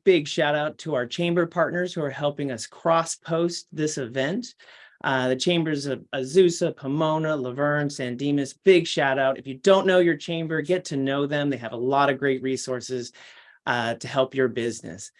Big shout out to our chamber partners who are helping us cross-post this event. The chambers of Azusa, Pomona, Laverne, San Dimas, big shout out. If you don't know your chamber, get to know them. They have a lot of great resources to help your business.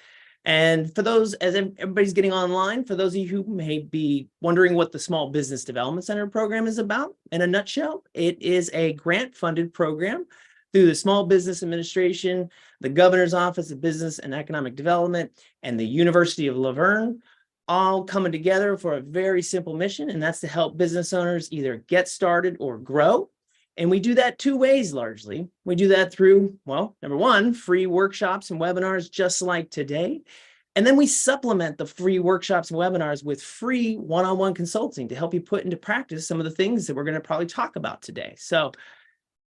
And for those, as everybody's getting online, for those of you who may be wondering what the Small Business Development Center program is about, in a nutshell, it is a grant-funded program through the Small Business Administration, the Governor's Office of Business and Economic Development, and the University of Laverne, all coming together for a very simple mission, and that's to help business owners either get started or grow. And we do that two ways largely. We do that through, well, number one, free workshops and webinars just like today. And then we supplement the free workshops and webinars with free one-on-one consulting to help you put into practice some of the things that we're going to probably talk about today. So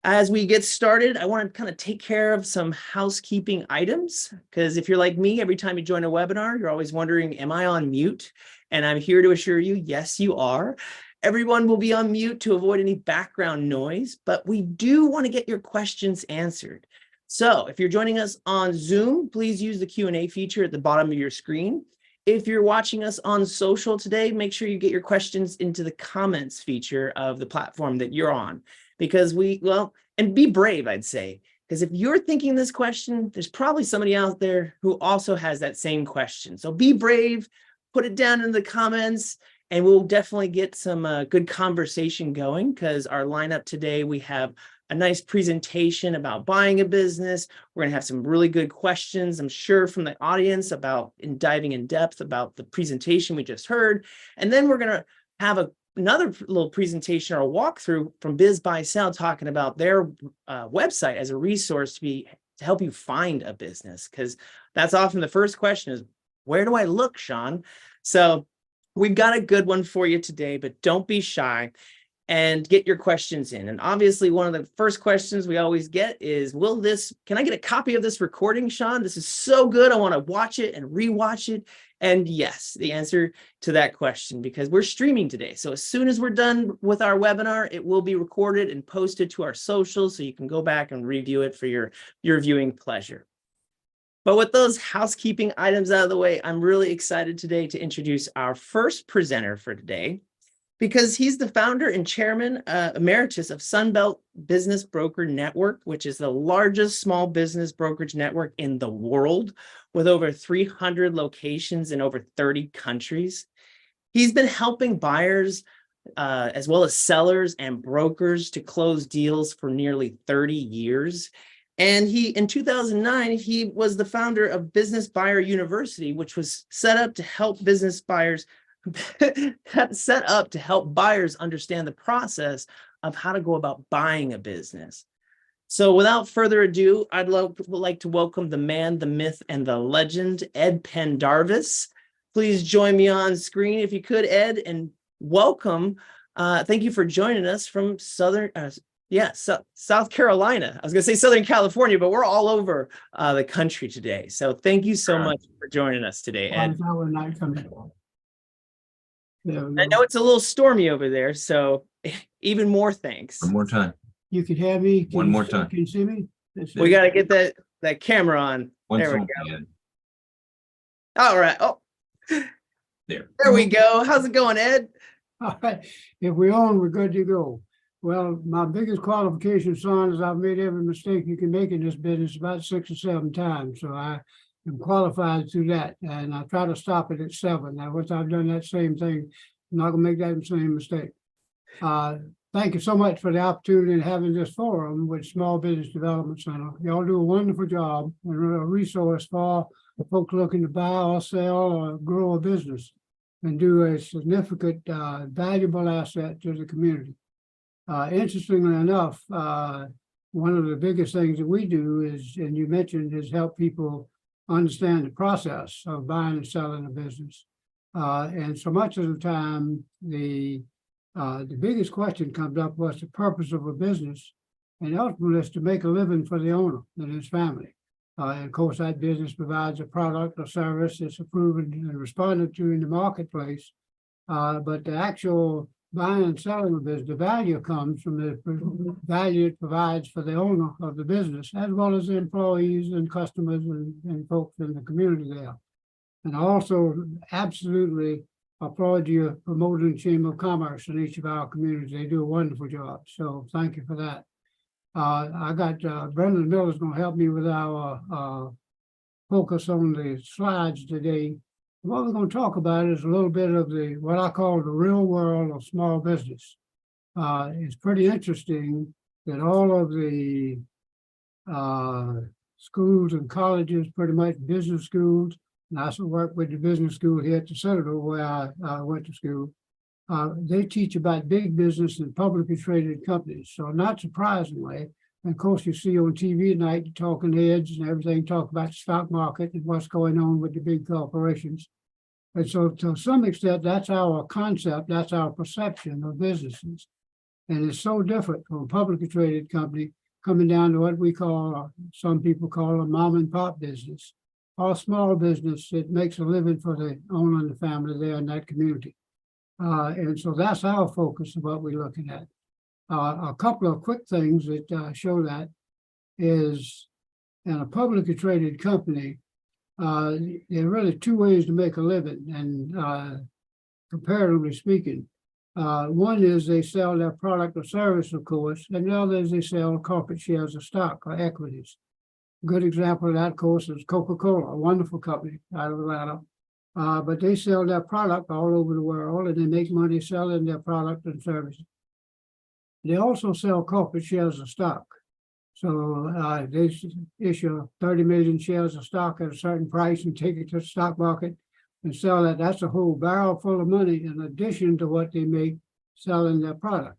as we get started, I want to kind of take care of some housekeeping items, because if you're like me, every time you join a webinar, you're always wondering, am I on mute? And I'm here to assure you, yes, you are. Everyone will be on mute to avoid any background noise, but we do want to get your questions answered. So if you're joining us on Zoom, please use the Q&A feature at the bottom of your screen. If you're watching us on social today, make sure you get your questions into the comments feature of the platform that you're on. Because and be brave, I'd say, because if you're thinking this question, there's probably somebody out there who also has that same question. So be brave, put it down in the comments, and we'll definitely get some good conversation going, because our lineup today, we have a nice presentation about buying a business. We're going to have some really good questions, I'm sure, from the audience about diving in depth about the presentation we just heard. And then we're going to have another little presentation or a walkthrough from bizbuysell talking about their website as a resource to help you find a business, because that's often the first question is, where do I look, Sean? So we've got a good one for you today, but don't be shy and get your questions in. And obviously, one of the first questions we always get is, can I get a copy of this recording, Sean? This is so good. I want to watch it and rewatch it. And yes, the answer to that question, because we're streaming today. So as soon as we're done with our webinar, it will be recorded and posted to our socials, so you can go back and review it for your viewing pleasure. But with those housekeeping items out of the way, I'm really excited today to introduce our first presenter for today, because he's the founder and chairman emeritus of Sunbelt Business Broker Network, which is the largest small business brokerage network in the world, with over 300 locations in over 30 countries. He's been helping buyers as well as sellers and brokers to close deals for nearly 30 years. And in 2009, he was the founder of Business Buyer University, which was set up to help buyers understand the process of how to go about buying a business. So without further ado, I'd like to welcome the man, the myth, and the legend, Ed Pendarvis. Please join me on screen if you could, Ed, and welcome. Thank you for joining us from South Carolina. I was going to say Southern California, but we're all over the country today. So thank you so much for joining us today, Ed. I know it's a little stormy over there, so even more thanks. One more time. You can have me. One more time. Can you see me? We got to get that camera on. There we go. All right. Oh, there we go. How's it going, Ed? All right. If we're on, we're good to go. Well, my biggest qualification, son, is I've made every mistake you can make in this business about 6 or 7 times. So I am qualified through that. And I try to stop it at 7. Now, once I've done that same thing, I'm not going to make that same mistake. Thank you so much for the opportunity in having this forum with Small Business Development Center. Y'all do a wonderful job and a resource for folks looking to buy or sell or grow a business and do a significant, valuable asset to the community. Interestingly enough, one of the biggest things that we do is, and you mentioned, is help people understand the process of buying and selling a business. And so much of the time, the biggest question comes up: what's the purpose of a business? And ultimately, it's to make a living for the owner and his family. And of course, that business provides a product or service that's approved and responded to in the marketplace. But the actual buying and selling a business, the value comes from the value it provides for the owner of the business, as well as the employees and customers and folks in the community there. And also absolutely applaud you promoting Chamber of Commerce in each of our communities. They do a wonderful job. So thank you for that. I got Brendan Miller's going to help me with our focus on the slides today. What we're going to talk about is a little bit of what I call the real world of small business. It's pretty interesting that all of the schools and colleges, pretty much business schools, and I also work with the business school here at the Citadel where I went to school. They teach about big business and publicly traded companies. So not surprisingly, and of course you see on TV at night, the talking heads and everything talk about the stock market and what's going on with the big corporations. And so to some extent, that's our concept, that's our perception of businesses. And it's so different from a publicly traded company coming down to what we call, some people call a mom and pop business, or a small business that makes a living for the owner and the family there in that community. And so that's our focus of what we're looking at. A couple of quick things that show that is in a publicly traded company, there are really two ways to make a living, and comparatively speaking. One is they sell their product or service, of course, and the other is they sell corporate shares of stock or equities. A good example of that, of course, is Coca-Cola, a wonderful company out of Atlanta. But they sell their product all over the world, and they make money selling their product and services. They also sell corporate shares of stock. So they issue 30 million shares of stock at a certain price and take it to the stock market and sell that. That's a whole barrel full of money in addition to what they make selling their product.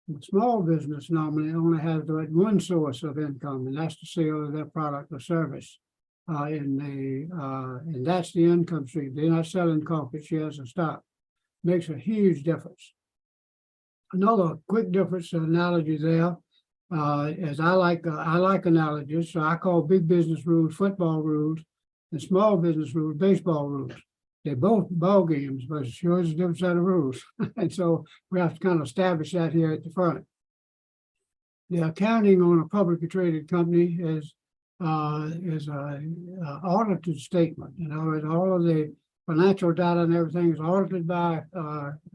A small business normally only has one source of income, and that's the sale of their product or service. And that's the income stream. They're not selling corporate shares of stock. Makes a huge difference. Another quick difference analogy there is I like analogies. So I call big business rules football rules and small business rules baseball rules. They're both ball games, but it sure is a different set of rules. And so we have to kind of establish that here at the front. The accounting on a publicly traded company is an audited statement. In other words, all of the financial data and everything is audited by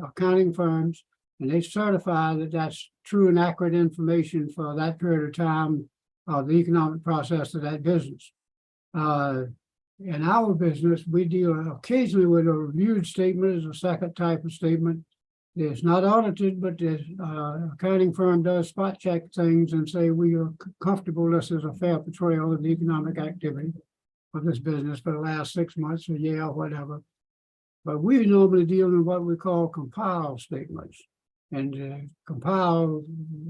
accounting firms, and they certify that that's true and accurate information for that period of time of the economic process of that business. In our business, we deal occasionally with a reviewed statement as a second type of statement. It's not audited, but the accounting firm does spot check things and say we are comfortable this is a fair portrayal of the economic activity of this business for the last 6 months or year or whatever. But we normally deal in what we call compiled statements. And compiled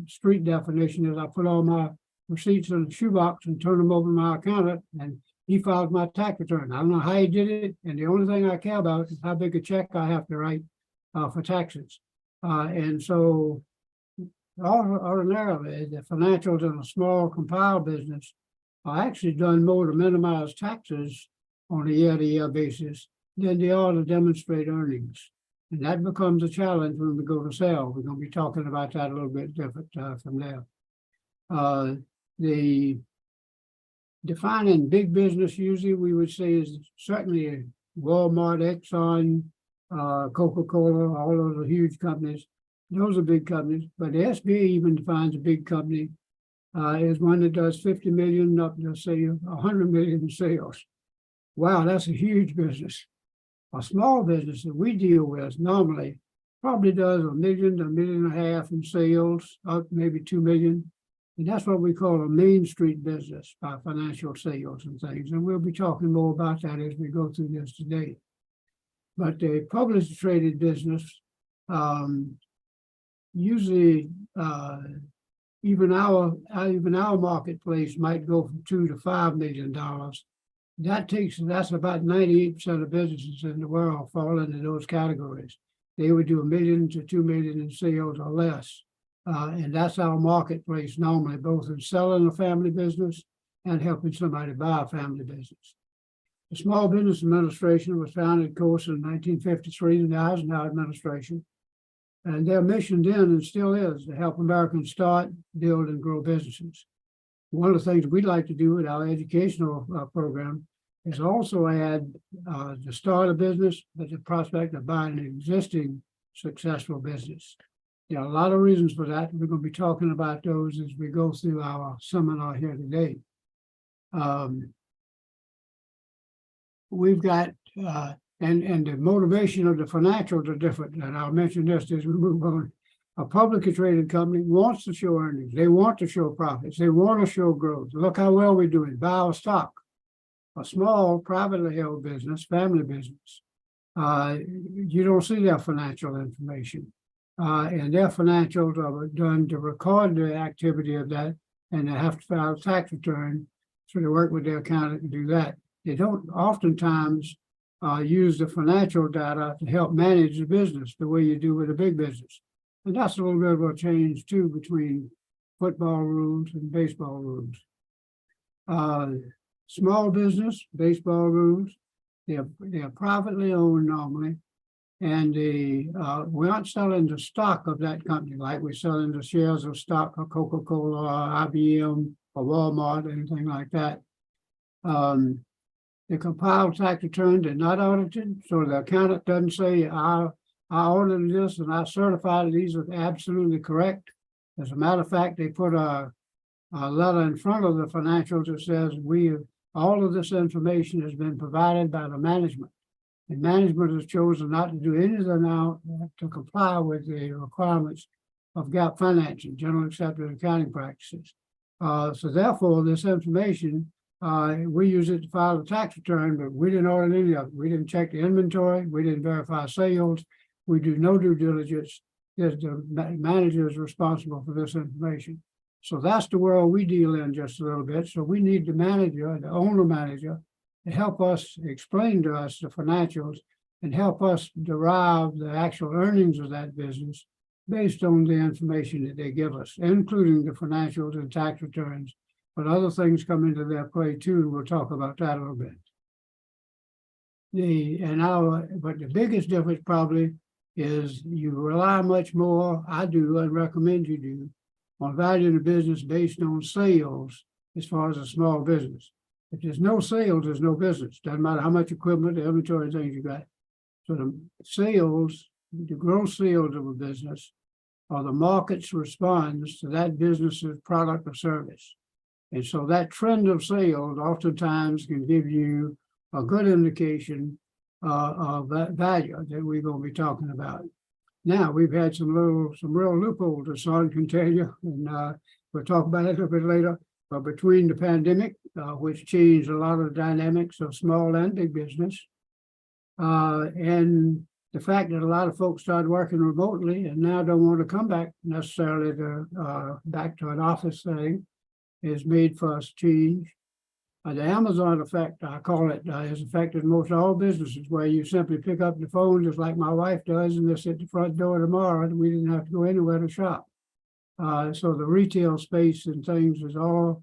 street definition is I put all my receipts in a shoebox and turn them over to my accountant, and he files my tax return. I don't know how he did it, and the only thing I care about is how big a check I have to write for taxes. And so ordinarily, the financials in a small compiled business are actually done more to minimize taxes on a year-to-year basis than they are to demonstrate earnings. And that becomes a challenge when we go to sell. We're going to be talking about that a little bit different from there. The defining big business usually we would say is certainly Walmart, Exxon, Coca-Cola, all of the huge companies. Those are big companies, but the SBA even defines a big company as one that does 50 million up to say 100 million in sales. Wow, that's a huge business. A small business that we deal with normally probably does $1 million to $1.5 million in sales, up maybe 2 million. And that's what we call a Main Street business by financial sales and things. And we'll be talking more about that as we go through this today. But the publicly traded business, usually even our marketplace might go from $2 to $5 million. That's about 98% of businesses in the world fall into those categories. They would do $1 million to $2 million in sales or less. And that's our marketplace normally, both in selling a family business and helping somebody buy a family business. The Small Business Administration was founded, of course, in 1953 in the Eisenhower administration. And their mission then and still is to help Americans start, build, and grow businesses. One of the things we'd like to do with our educational program is also add to start a business, but the prospect of buying an existing successful business. There are a lot of reasons for that. We're going to be talking about those as we go through our seminar here today. We've got, and the motivation of the financials are different. And I'll mention this as we move on. A publicly traded company wants to show earnings. They want to show profits. They want to show growth. Look how well we're doing. Buy our stock. A small, privately held business, family business, you don't see their financial information. And their financials are done to record the activity of that, and they have to file a tax return, so they work with their accountant to do that. They don't oftentimes use the financial data to help manage the business the way you do with a big business. And that's a little bit of a change too between football rules and baseball rules. Small business, baseball rules, they're privately owned normally, and we aren't selling the stock of that company like we're selling the shares of stock of Coca-Cola or IBM or Walmart, anything like that. They compile tax returns, they're not audited, so the accountant doesn't say, I audited this and I certified these are absolutely correct. As a matter of fact, they put a letter in front of the financials that says all of this information has been provided by the management. And management has chosen not to do anything now to comply with the requirements of GAAP financing, general accepted accounting practices. So therefore, this information, we use it to file a tax return, but we didn't audit any of it. We didn't check the inventory. We didn't verify sales. We do no due diligence. The manager is responsible for this information. So that's the world we deal in just a little bit. So we need the manager, the owner manager, to help us explain to us the financials and help us derive the actual earnings of that business based on the information that they give us, including the financials and tax returns. But other things come into their play too, and we'll talk about that a little bit. But the biggest difference probably is you rely much more, I do, and recommend you do, on valuing the business based on sales as far as a small business. If there's no sales, there's no business. Doesn't matter how much equipment, the inventory, and things you got. So the sales, the gross sales of a business, are the market's response to that business's product or service. And so that trend of sales oftentimes can give you a good indication of that value that we're going to be talking about. Now, we've had some real loopholes, as Son can tell you, and we'll talk about it a little bit later. But between the pandemic, which changed a lot of the dynamics of small and big business, and the fact that a lot of folks started working remotely and now don't want to come back necessarily back to an office setting, has made for us change. The Amazon effect, I call it, has affected most all businesses, where you simply pick up the phone just like my wife does, and they're at the front door tomorrow, and we didn't have to go anywhere to shop. So the retail space and things is all,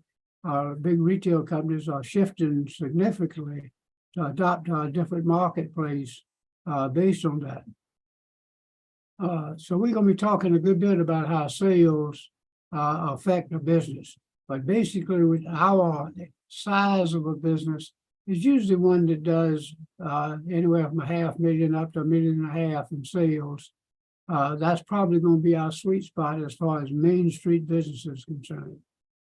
big retail companies are shifting significantly to adopt a different marketplace based on that. So we're going to be talking a good bit about how sales affect the business. But basically, with our size of a business is usually one that does anywhere from $500,000 up to $1.5 million in sales. That's probably going to be our sweet spot as far as Main Street business is concerned.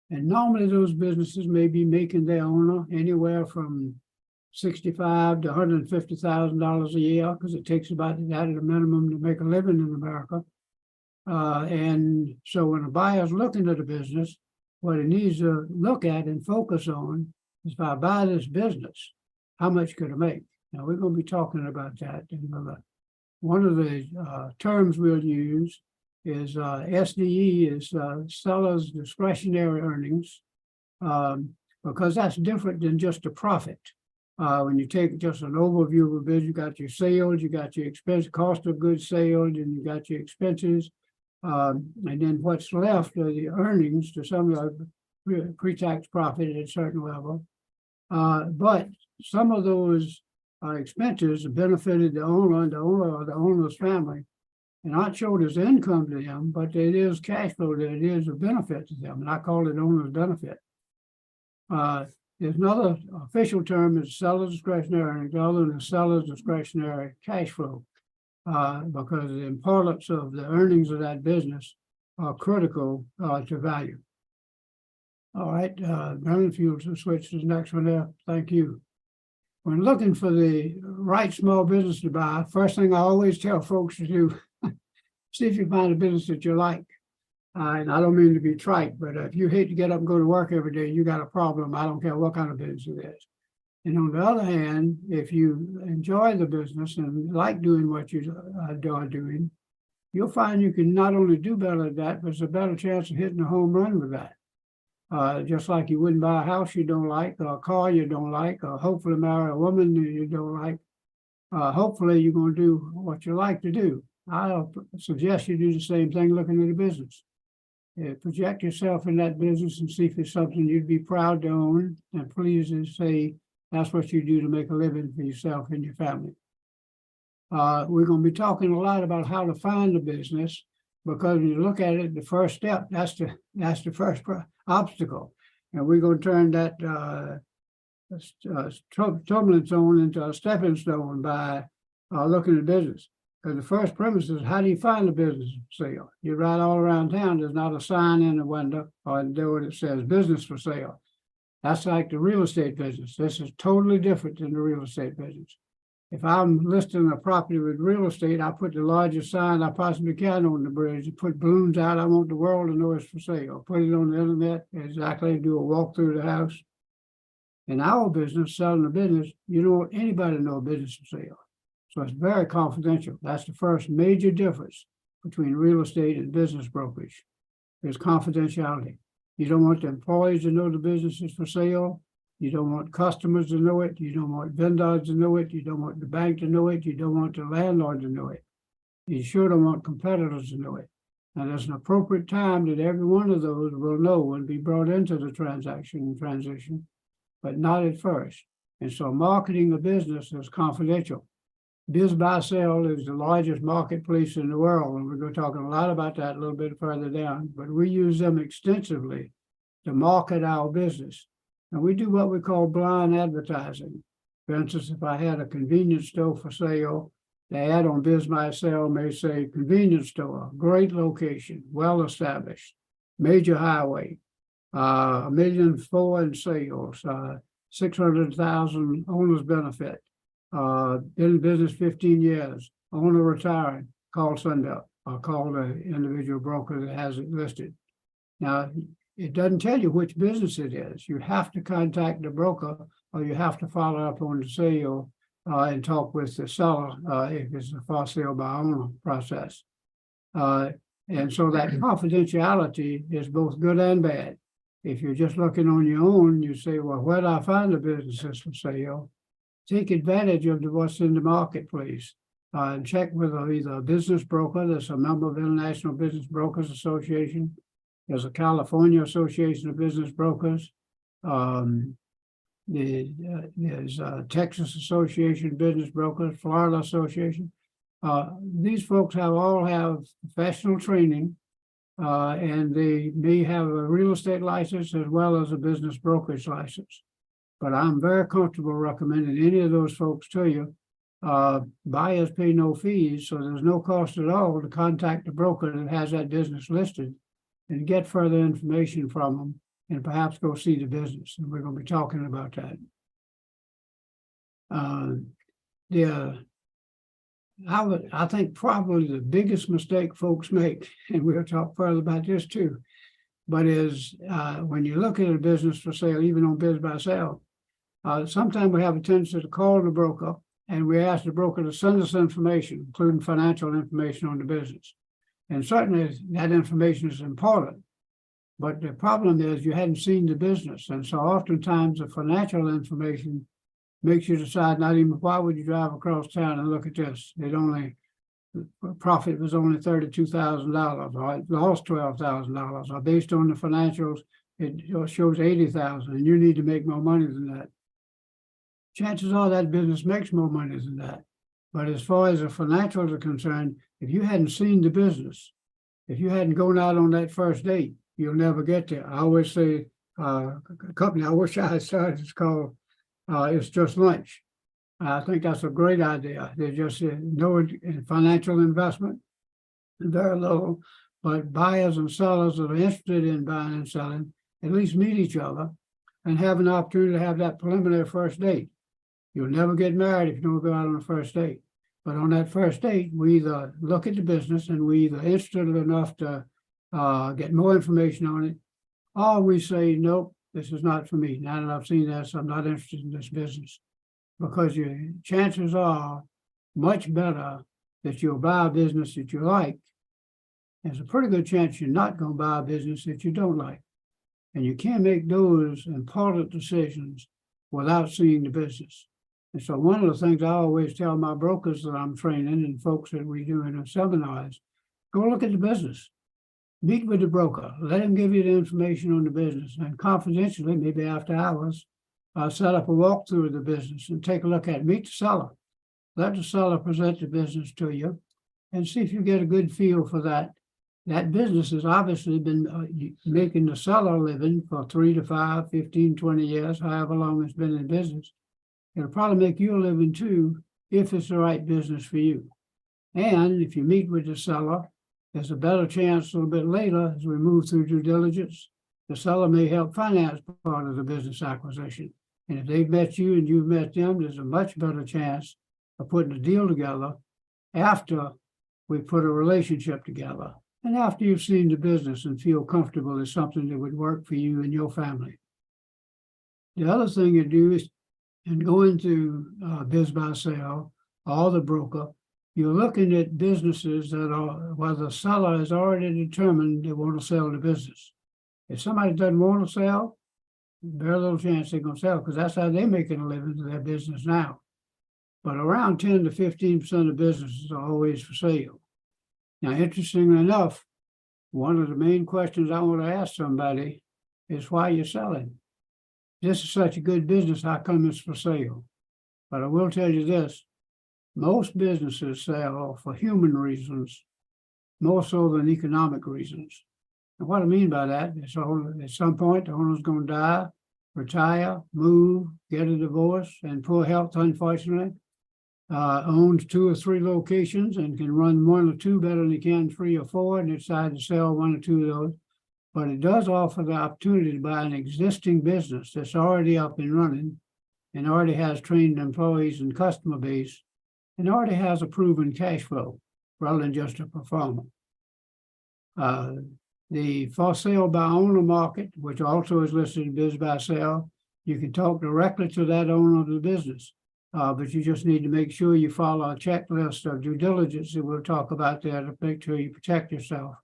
And normally those businesses may be making their owner anywhere from $65,000 to $150,000 a year, because it takes about that at a minimum to make a living in America. And so when a buyer's looking at a business, what it needs to look at and focus on is, if I buy this business, how much could it make? Now, we're going to be talking about that. And one of the terms we'll use is SDE, is seller's discretionary earnings, because that's different than just a profit. When you take just an overview of a business, you got your sales, you got your expense, cost of goods sold, and you got your expenses. And then what's left are the earnings to some of the pre-tax profit at a certain level. But some of those expenses benefited the owner or the owner's family. and not showed as income to them, but it is cash flow, that it is a benefit to them, and I call it owner's benefit. There's another official term is seller's discretionary earnings, other than the seller's discretionary cash flow, because the importance of the earnings of that business are critical to value. All right, Brennan, if you'll switch to the next one there, thank you. When looking for the right small business to buy, first thing I always tell folks to do, see if you find a business that you like. And I don't mean to be trite, but if you hate to get up and go to work every day, you got a problem. I don't care what kind of business it is. And on the other hand, if you enjoy the business and like doing what you are doing, you'll find you can not only do better at that, but there's a better chance of hitting a home run with that. Just like you wouldn't buy a house you don't like, or a car you don't like, or hopefully marry a woman you don't like. Hopefully you're going to do what you like to do. I'll suggest you do the same thing looking at a business. Project yourself in that business and see if it's something you'd be proud to own, and please say that's what you do to make a living for yourself and your family. We're going to be talking a lot about how to find a business, because when you look at it, the first step, that's the first obstacle. And we're going to turn that tumbling zone into a stepping stone by looking at business. Because the first premise is, how do you find a business for sale? You ride all around town, there's not a sign in the window or in the door that says business for sale. That's like the real estate business. This is totally different than the real estate business. If I'm listing a property with real estate, I put the largest sign I possibly can on the bridge, put balloons out. I want the world to know it's for sale. Put it on the internet, exactly, do a walk through the house. In our business, selling a business, you don't want anybody to know a business for sale. So it's very confidential. That's the first major difference between real estate and business brokerage. There's confidentiality. You don't want the employees to know the business is for sale. You don't want customers to know it. You don't want vendors to know it. You don't want the bank to know it. You don't want the landlord to know it. You sure don't want competitors to know it. And there's an appropriate time that every one of those will know and be brought into the transaction and transition, but not at first. And so marketing a business is confidential. Bizbuysell is the largest marketplace in the world, and we're going to talk a lot about that a little bit further down, but we use them extensively to market our business. And we do what we call blind advertising. For instance, if I had a convenience store for sale, the ad on bizbuysell may say convenience store, great location, well established, major highway, $1.4 million in sales, 600,000 owner's benefit. Been in business 15 years, owner retiring, call Sunbelt, or call the individual broker that has it listed. Now, it doesn't tell you which business it is. You have to contact the broker, or you have to follow up on the sale and talk with the seller if it's a for sale by owner process. And so that confidentiality is both good and bad. If you're just looking on your own, you say, well, where do I find the businesses for sale? Take advantage of what's in the marketplace and check with either a business broker that's a member of the International Business Brokers Association. There's a California Association of Business Brokers. There's a Texas Association of Business Brokers, Florida Association. These folks all have professional training, and they may have a real estate license as well as a business brokerage license. But I'm very comfortable recommending any of those folks to you. Buyers pay no fees, so there's no cost at all to contact the broker that has that business listed and get further information from them and perhaps go see the business. And we're going to be talking about that. I think probably the biggest mistake folks make, and we'll talk further about this too, but is when you look at a business for sale, even on bizbuysell, sometimes we have a tendency to call the broker and we ask the broker to send us information, including financial information on the business. And certainly that information is important. But the problem is you hadn't seen the business. And so oftentimes the financial information makes you decide not even, why would you drive across town and look at this? The profit was only $32,000, or it lost $12,000, or based on the financials, it shows $80,000, and you need to make more money than that. Chances are that business makes more money than that. But as far as the financials are concerned, if you hadn't seen the business, if you hadn't gone out on that first date, you'll never get there. I always say, a company I wish I had started is called It's Just Lunch. I think that's a great idea. There's just no financial investment, very little, but buyers and sellers that are interested in buying and selling at least meet each other and have an opportunity to have that preliminary first date. You'll never get married if you don't go out on the first date. But on that first date, we either look at the business and we either interested enough to get more information on it, or we say, nope, this is not for me. Now that I've seen this, I'm not interested in this business. Because your chances are much better that you'll buy a business that you like. There's a pretty good chance you're not going to buy a business that you don't like. And you can't make those important decisions without seeing the business. And so one of the things I always tell my brokers that I'm training and folks that we do in our seminars, go look at the business. Meet with the broker. Let him give you the information on the business. And confidentially, maybe after hours, set up a walkthrough of the business and take a look at it. Meet the seller. Let the seller present the business to you and see if you get a good feel for that. That business has obviously been making the seller a living for 3 to 5, 15, 20 years, however long it's been in business. It'll probably make you a living too if it's the right business for you. And if you meet with the seller, there's a better chance a little bit later as we move through due diligence, the seller may help finance part of the business acquisition. And if they've met you and you've met them, there's a much better chance of putting a deal together after we put a relationship together and after you've seen the business and feel comfortable it's something that would work for you and your family. The other thing you do is, and go into bizbuysell or the broker, you're looking at businesses that are where the seller has already determined they want to sell the business. If somebody doesn't want to sell, very little chance they're going to sell because that's how they're making a living in their business now. But around 10 to 15% of businesses are always for sale. Now, interestingly enough, one of the main questions I want to ask somebody is why you're selling. This is such a good business, how come it's for sale? But I will tell you this, most businesses sell for human reasons, more so than economic reasons. And what I mean by that is at some point, the owner's going to die, retire, move, get a divorce, and poor health, unfortunately. Owns 2 or 3 locations and can run 1 or 2 better than he can 3 or 4 and decide to sell 1 or 2 of those. But it does offer the opportunity to buy an existing business that's already up and running and already has trained employees and customer base and already has a proven cash flow rather than just a performer. The for sale by owner market, which also is listed in bizbuysell, you can talk directly to that owner of the business. But you just need to make sure you follow a checklist of due diligence that we'll talk about there to make sure you protect yourself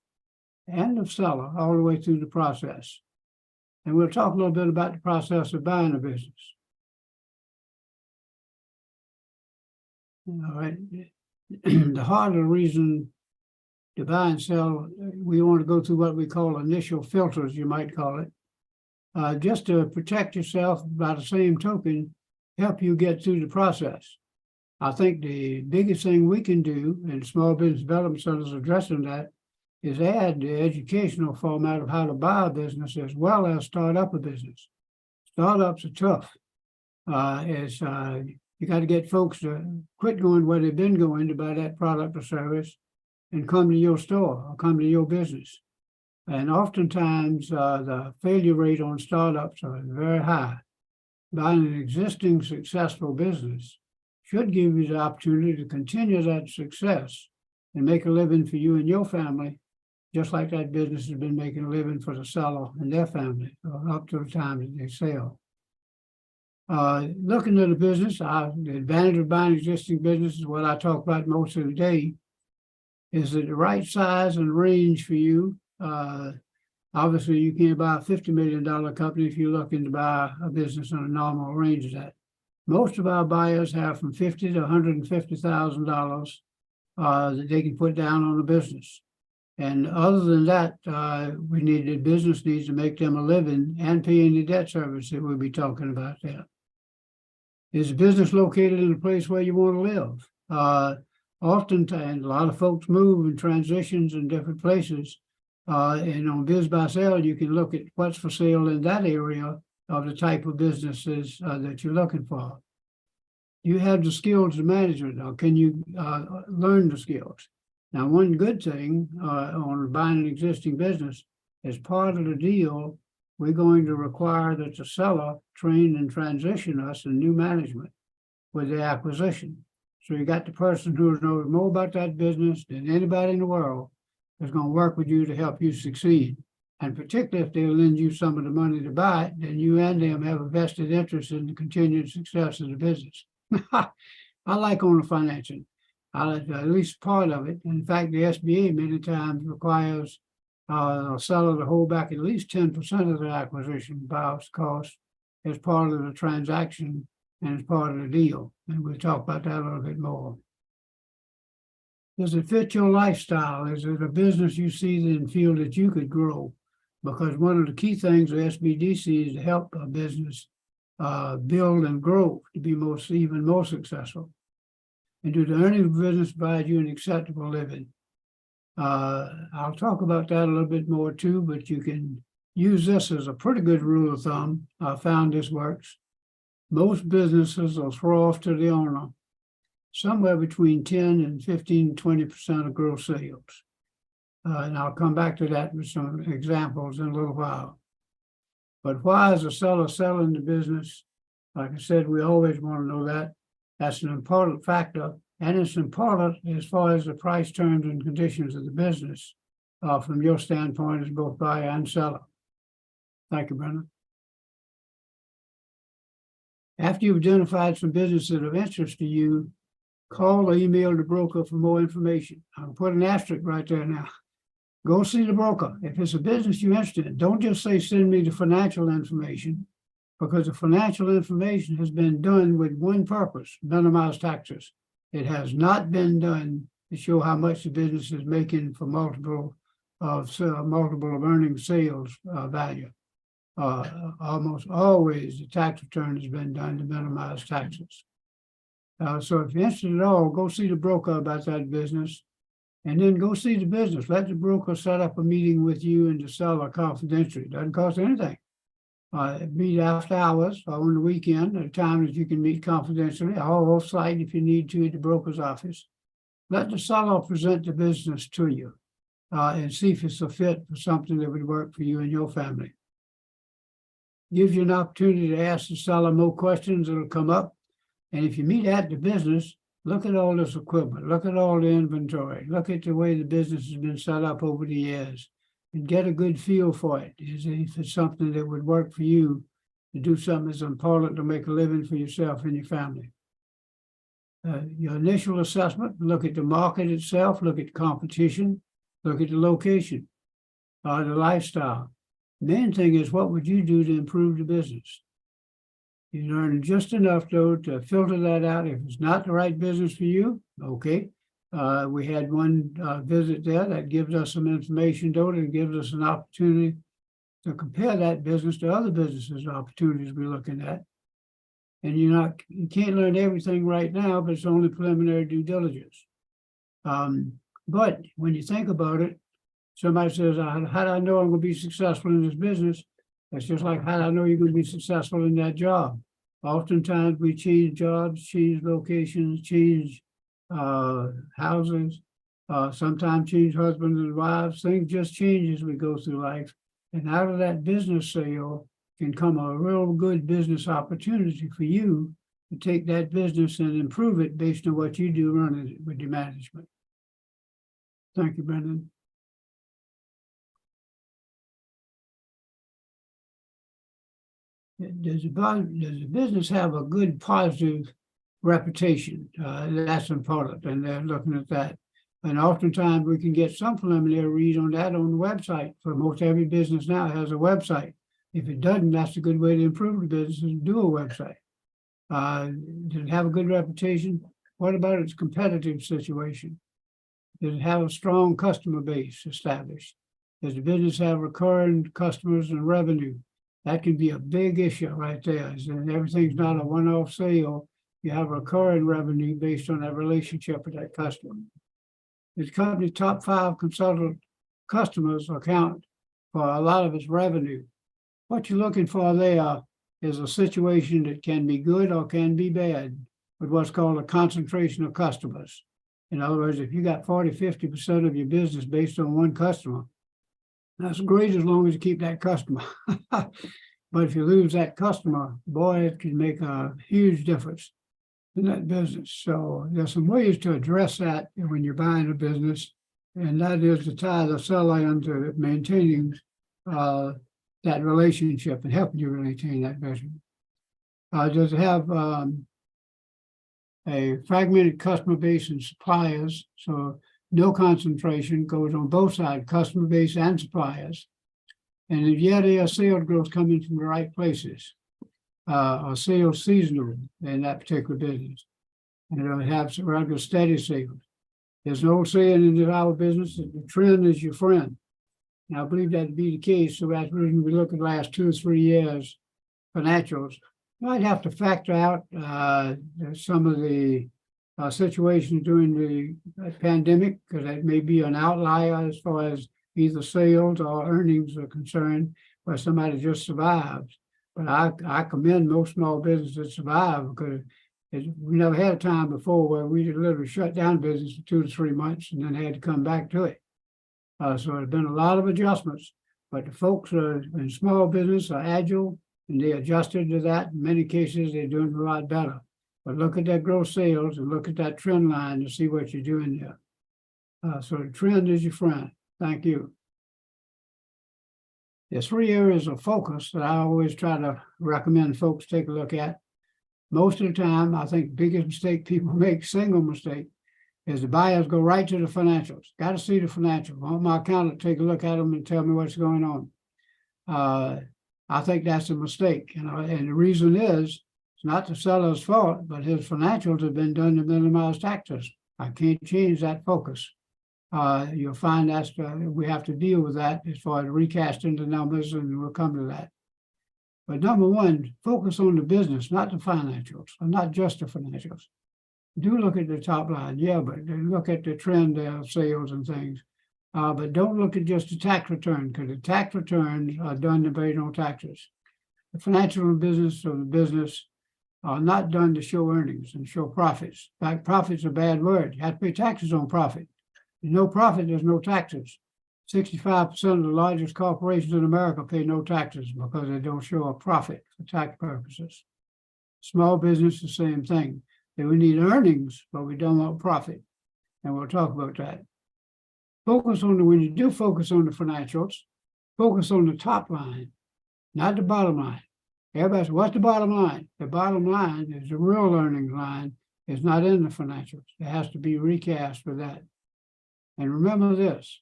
and the seller all the way through the process. And we'll talk a little bit about the process of buying a business. All right. The harder reason to buy and sell, we want to go through what we call initial filters, you might call it, just to protect yourself by the same token, help you get through the process. I think the biggest thing we can do, and Small Business Development Center is addressing that, is add the educational format of how to buy a business as well as start up a business. Startups are tough. You got to get folks to quit going where they've been going to buy that product or service and come to your store or come to your business. And oftentimes the failure rate on startups are very high. Buying an existing successful business should give you the opportunity to continue that success and make a living for you and your family, just like that business has been making a living for the seller and their family up to the time that they sell. Looking at the business, the advantage of buying existing business is what I talk about most of the day, is that the right size and range for you. Obviously, you can't buy a $50 million company if you're looking to buy a business in a normal range of that. Most of our buyers have from $50,000 to $150,000 that they can put down on a business. And other than that, the business needs to make them a living and pay any debt service that we'll be talking about there. Is the business located in a place where you want to live? Oftentimes, a lot of folks move and transitions in different places. And on bizbuysell, you can look at what's for sale in that area of the type of businesses that you're looking for. You have the skills of management, or can you learn the skills? Now, one good thing on buying an existing business, as part of the deal, we're going to require that the seller train and transition us in new management with the acquisition. So you got the person who knows more about that business than anybody in the world is going to work with you to help you succeed. And particularly if they'll lend you some of the money to buy it, then you and them have a vested interest in the continued success of the business. I like owner financing. I like at least part of it. In fact, the SBA many times requires a seller to hold back at least 10% of the acquisition cost as part of the transaction and as part of the deal. And we'll talk about that a little bit more. Does it fit your lifestyle? Is it a business you see and feel that you could grow? Because one of the key things of SBDC is to help a business build and grow to be even more successful. And do the earnings of business provide you an acceptable living? I'll talk about that a little bit more too, but you can use this as a pretty good rule of thumb. I found this works. Most businesses will throw off to the owner somewhere between 10 and 15, 20% of gross sales. And I'll come back to that with some examples in a little while. But why is a seller selling the business? Like I said, we always want to know that. That's an important factor. And it's important as far as the price, terms, and conditions of the business from your standpoint as both buyer and seller. Thank you, Brendan. After you've identified some businesses of interest to you, call or email the broker for more information. I'll put an asterisk right there now. Go see the broker. If it's a business you're interested in, don't just say, send me the financial information, because the financial information has been done with one purpose, minimize taxes. It has not been done to show how much the business is making for multiple of earning sales value. Almost always the tax return has been done to minimize taxes. So if you're interested at all, go see the broker about that business, and then go see the business. Let the broker set up a meeting with you and the seller confidentially. It doesn't cost anything. Meet after hours or on the weekend at a time that you can meet confidentially, or off-site if you need to at the broker's office. Let the seller present the business to you and see if it's a fit for something that would work for you and your family. Gives you an opportunity to ask the seller more questions that'll come up. And if you meet at the business, look at all this equipment, look at all the inventory, look at the way the business has been set up over the years, and get a good feel for it. If it's something that would work for you to do something that's important to make a living for yourself and your family. Your initial assessment, look at the market itself, look at competition, look at the location, the lifestyle. Main thing is, what would you do to improve the business? You learn just enough, though, to filter that out. If it's not the right business for you, okay. We had one visit there that gives us some information, though, that gives us an opportunity to compare that business to other businesses and opportunities we're looking at. And you can't learn everything right now, but it's only preliminary due diligence. But when you think about it, somebody says, how do I know I'm going to be successful in this business? That's just like, how do I know you're going to be successful in that job? Oftentimes we change jobs, change locations, change houses, sometimes change husbands and wives. Things just change as we go through life. And out of that business sale can come a real good business opportunity for you to take that business and improve it based on what you do running it with your management. Thank you, Brendan. Does the business have a good positive reputation? That's important, and they're looking at that. And oftentimes we can get some preliminary read on that on the website. For most every business now has a website. If it doesn't, that's a good way to improve the business, is do a website. Does it have a good reputation? What about its competitive situation? Does it have a strong customer base established? Does the business have recurring customers and revenue? That can be a big issue right there. And everything's not a one-off sale. you have recurring revenue based on that relationship with that customer. The company's top 5 consultant customers account for a lot of its revenue. What you're looking for there is a situation that can be good or can be bad with what's called a concentration of customers. In other words, if you got 40–50% of your business based on one customer, that's great as long as you keep that customer. But if you lose that customer, boy, it can make a huge difference in that business. So there's some ways to address that when you're buying a business, and that is to tie the seller into maintaining that relationship and helping you maintain that business. Does it have a fragmented customer base and suppliers? So no concentration, goes on both sides, customer base and suppliers. And yet their sales growth coming from the right places, or sales seasonal in that particular business. And it'll have some regular steady sales. There's an old saying in our business that the trend is your friend. And I believe that to be the case. So as we look at the last 2 or 3 years financials, you might have to factor out some of the situations during the pandemic, because that may be an outlier as far as either sales or earnings are concerned, where somebody just survives. But I commend most small businesses that survive, because we never had a time before where we literally shut down business for 2 to 3 months and then had to come back to it. So there's been a lot of adjustments, but the folks in small business are agile and they adjusted to that. In many cases, they're doing a lot better. But look at that gross sales and look at that trend line to see what you're doing there. So the trend is your friend. Thank you. There's 3 areas of focus that I always try to recommend folks take a look at. Most of the time, I think the biggest mistake people make, single mistake, is the buyers go right to the financials. Got to see the financials. I want my accountant to take a look at them and tell me what's going on. I think that's a mistake. And the reason is, it's not the seller's fault, but his financials have been done to minimize taxes. I can't change that focus. You'll find we have to deal with that as far as recasting the numbers, and we'll come to that. But number one, focus on the business, not the financials, or not just the financials. Do look at the top line, yeah, but look at the trend of sales and things. But don't look at just the tax return, because the tax returns are done to pay no taxes. The financial business or the business are not done to show earnings and show profits. In fact, profit's a bad word. You have to pay taxes on profit. There's no profit, there's no taxes. 65% of the largest corporations in America pay no taxes because they don't show a profit for tax purposes. Small business, the same thing. They would need earnings, but we don't want profit. And we'll talk about that. When you do focus on the financials, focus on the top line, not the bottom line. Everybody says, what's the bottom line? The bottom line is the real earnings line. Is not in the financials. It has to be recast for that. And remember this,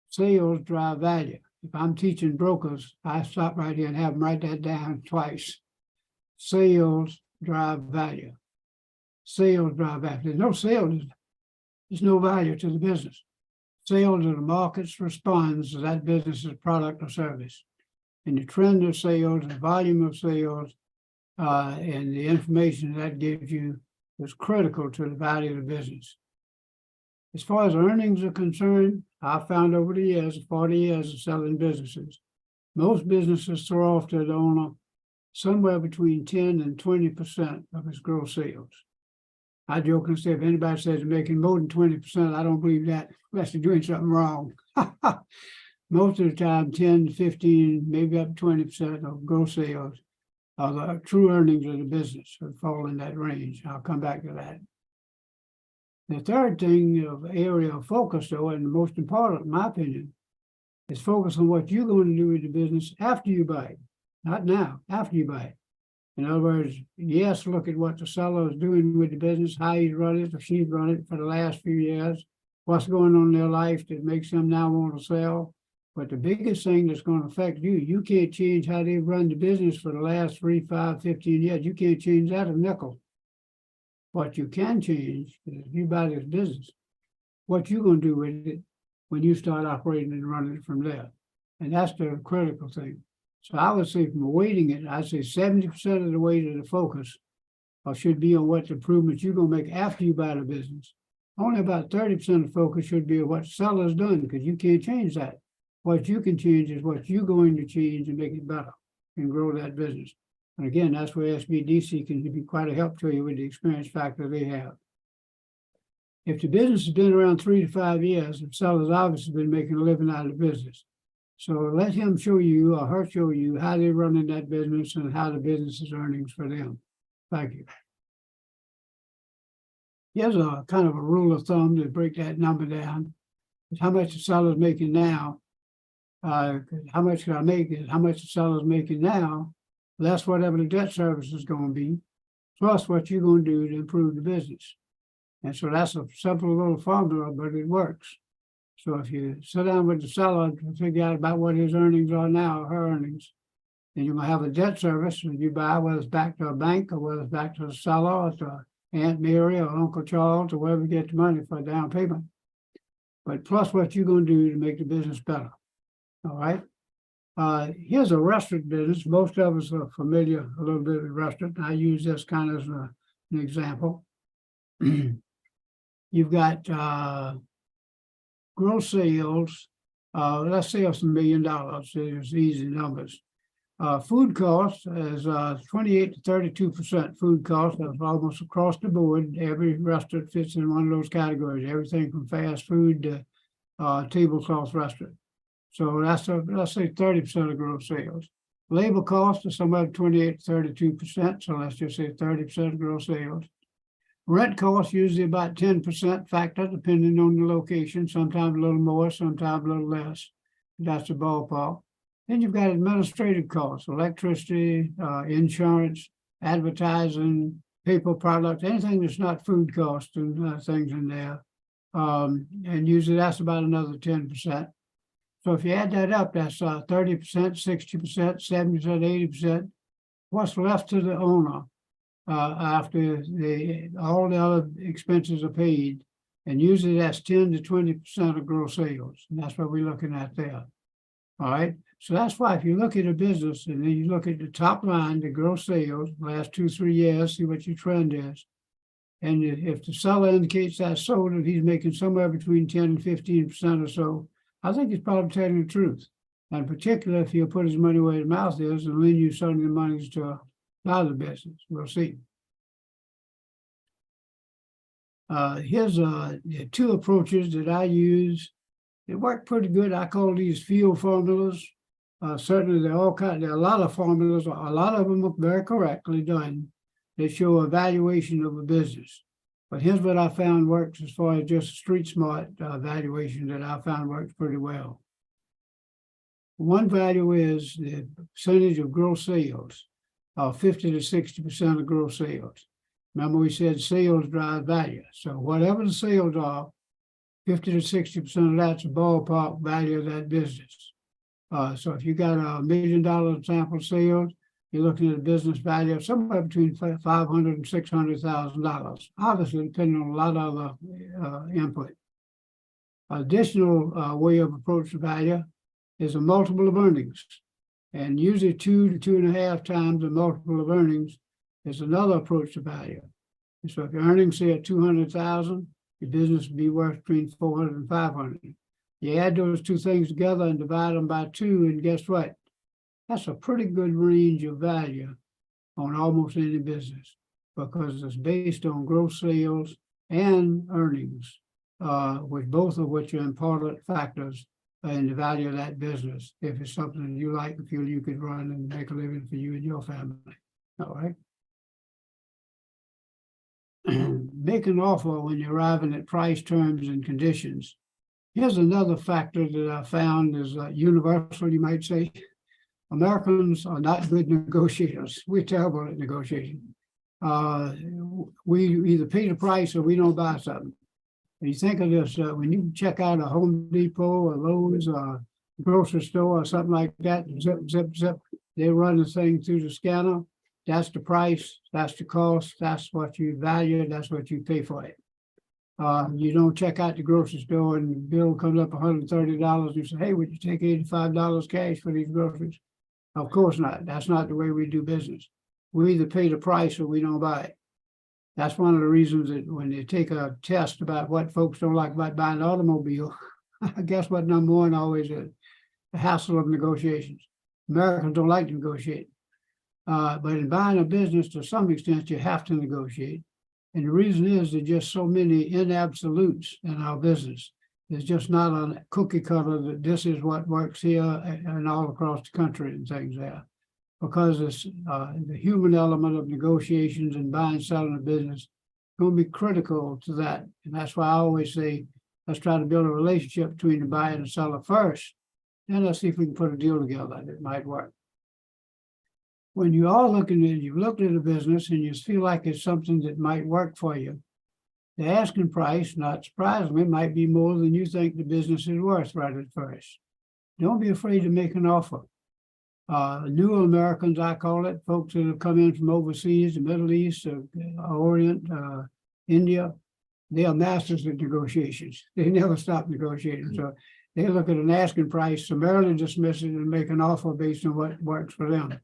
sales drive value. If I'm teaching brokers, I stop right here and have them write that down twice. Sales drive value. Sales drive value. There's no sales, there's no value to the business. Sales are the market's response to that business's product or service. And the trend of sales, the volume of sales, and the information that gives you is critical to the value of the business. As far as earnings are concerned, I found over the years, 40 years of selling businesses, most businesses throw off to the owner somewhere between 10 and 20% of its gross sales. I joke and say, if anybody says they're making more than 20%, I don't believe that, unless they're doing something wrong. Most of the time, 10 to 15, maybe up to 20% of gross sales are the true earnings of the business that fall in that range. I'll come back to that. The third thing of area of focus, though, and the most important, in my opinion, is focus on what you're going to do with the business after you buy it. Not now, after you buy it. In other words, yes, look at what the seller is doing with the business, how he's run it or she's run it for the last few years, what's going on in their life that makes them now want to sell. But the biggest thing that's going to affect you, you can't change how they've run the business for the last 3, 5, 15 years. You can't change that a nickel. What you can change is if you buy this business, what you're going to do with it when you start operating and running it from there. And that's the critical thing. So I would say from weighting it, I'd say 70% of the weight of the focus should be on what improvements you're gonna make after you buy the business. Only about 30% of focus should be on what the seller's done, because you can't change that. What you can change is what you're going to change and make it better and grow that business. And again, that's where SBDC can be quite a help to you with the experience factor they have. If the business has been around 3 to 5 years, the seller's obviously been making a living out of the business. So let him show you or her show you how they're running that business and how the business is earnings for them. Thank you. Here's a kind of a rule of thumb to break that number down. It's how much the seller's making now. How much can I make is how much the seller's making now, less whatever the debt service is going to be, plus what you're going to do to improve the business. And so that's a simple little formula, but it works. So if you sit down with the seller to figure out about what his earnings are now, or her earnings, then you might have a debt service when you buy, whether it's back to a bank or whether it's back to the seller or to Aunt Mary or Uncle Charles or wherever you get the money for a down payment. But plus what you're going to do to make the business better. All right. Here's a restaurant business. Most of us are familiar a little bit with restaurant. I use this kind of as an example. You've got gross sales, let's say it's $1 million. It's easy numbers. Food costs is 28 to 32% food costs. That's almost across the board. Every restaurant fits in one of those categories. Everything from fast food to tablecloth restaurant. So that's let's say 30% of gross sales. Labor costs are somewhere 28 to 32%. So let's just say 30% of gross sales. Rent costs usually about 10% factor, depending on the location. Sometimes a little more, sometimes a little less. That's the ballpark. Then you've got administrative costs, electricity, insurance, advertising, paper products, anything that's not food costs and things in there. And usually that's about another 10%. So if you add that up, that's 30%, 60%, 70%, 80%. What's left to the owner after all the other expenses are paid? And usually that's 10 to 20% of gross sales. And that's what we're looking at there. All right. So that's why if you look at a business and then you look at the top line, the gross sales, last 2-3 years, see what your trend is. And if the seller indicates that so that he's making somewhere between 10 and 15% or so, I think he's probably telling the truth. And particularly if he'll put his money where his mouth is and lend you some of the monies to allow the business. We'll see. Here's 2 approaches that I use. They work pretty good. I call these field formulas. Certainly, there are a lot of formulas. A lot of them are very correctly done. They show a valuation of a business. But here's what I found works as far as just street smart valuation that I found works pretty well. One value is the percentage of gross sales, 50 to 60% of gross sales. Remember we said sales drive value. So whatever the sales are, 50 to 60% of that's a ballpark value of that business. So if you got $1 million sample sales, you're looking at a business value of somewhere between $500,000 and $600,000, obviously depending on a lot of other input. Additional way of approach to value is a multiple of earnings. And usually 2 to 2.5 times the multiple of earnings is another approach to value. And so if your earnings say at $200,000, your business would be worth between $400,000 and $500,000. You add those 2 things together and divide them by 2, and guess what? That's a pretty good range of value on almost any business because it's based on gross sales and earnings, with both of which are important factors in the value of that business. If it's something you like and feel you could run and make a living for you and your family. All right. Make an offer when you're arriving at price, terms, and conditions. Here's another factor that I found is universal, you might say. Americans are not good negotiators. We're terrible at negotiating. We either pay the price or we don't buy something. And you think of this, when you check out a Home Depot or Lowe's or a grocery store or something like that, zip, zip, zip, they run the thing through the scanner. That's the price, that's the cost, that's what you value, that's what you pay for it. You don't check out the grocery store and the bill comes up $130 and you say, hey, would you take $85 cash for these groceries? Of course not. That's not the way we do business. We either pay the price or we don't buy it. That's one of the reasons that when they take a test about what folks don't like about buying an automobile, I guess what number one always is the hassle of negotiations. Americans don't like to negotiate. But in buying a business, to some extent, you have to negotiate. And the reason is there's just so many inabsolutes in our business. There's just not a cookie cutter that this is what works here and all across the country and things there. Because it's the human element of negotiations and buying, selling a business going to be critical to that. And that's why I always say, let's try to build a relationship between the buyer and the seller first. Then let's see if we can put a deal together that might work. When you are looking at, you've looked at a business and you feel like it's something that might work for you, the asking price, not surprisingly, might be more than you think the business is worth right at first. Don't be afraid to make an offer. New Americans, I call it, folks that have come in from overseas, the Middle East, Orient, India, they are masters at negotiations. They never stop negotiating. So they look at an asking price, summarily dismiss it, and make an offer based on what works for them.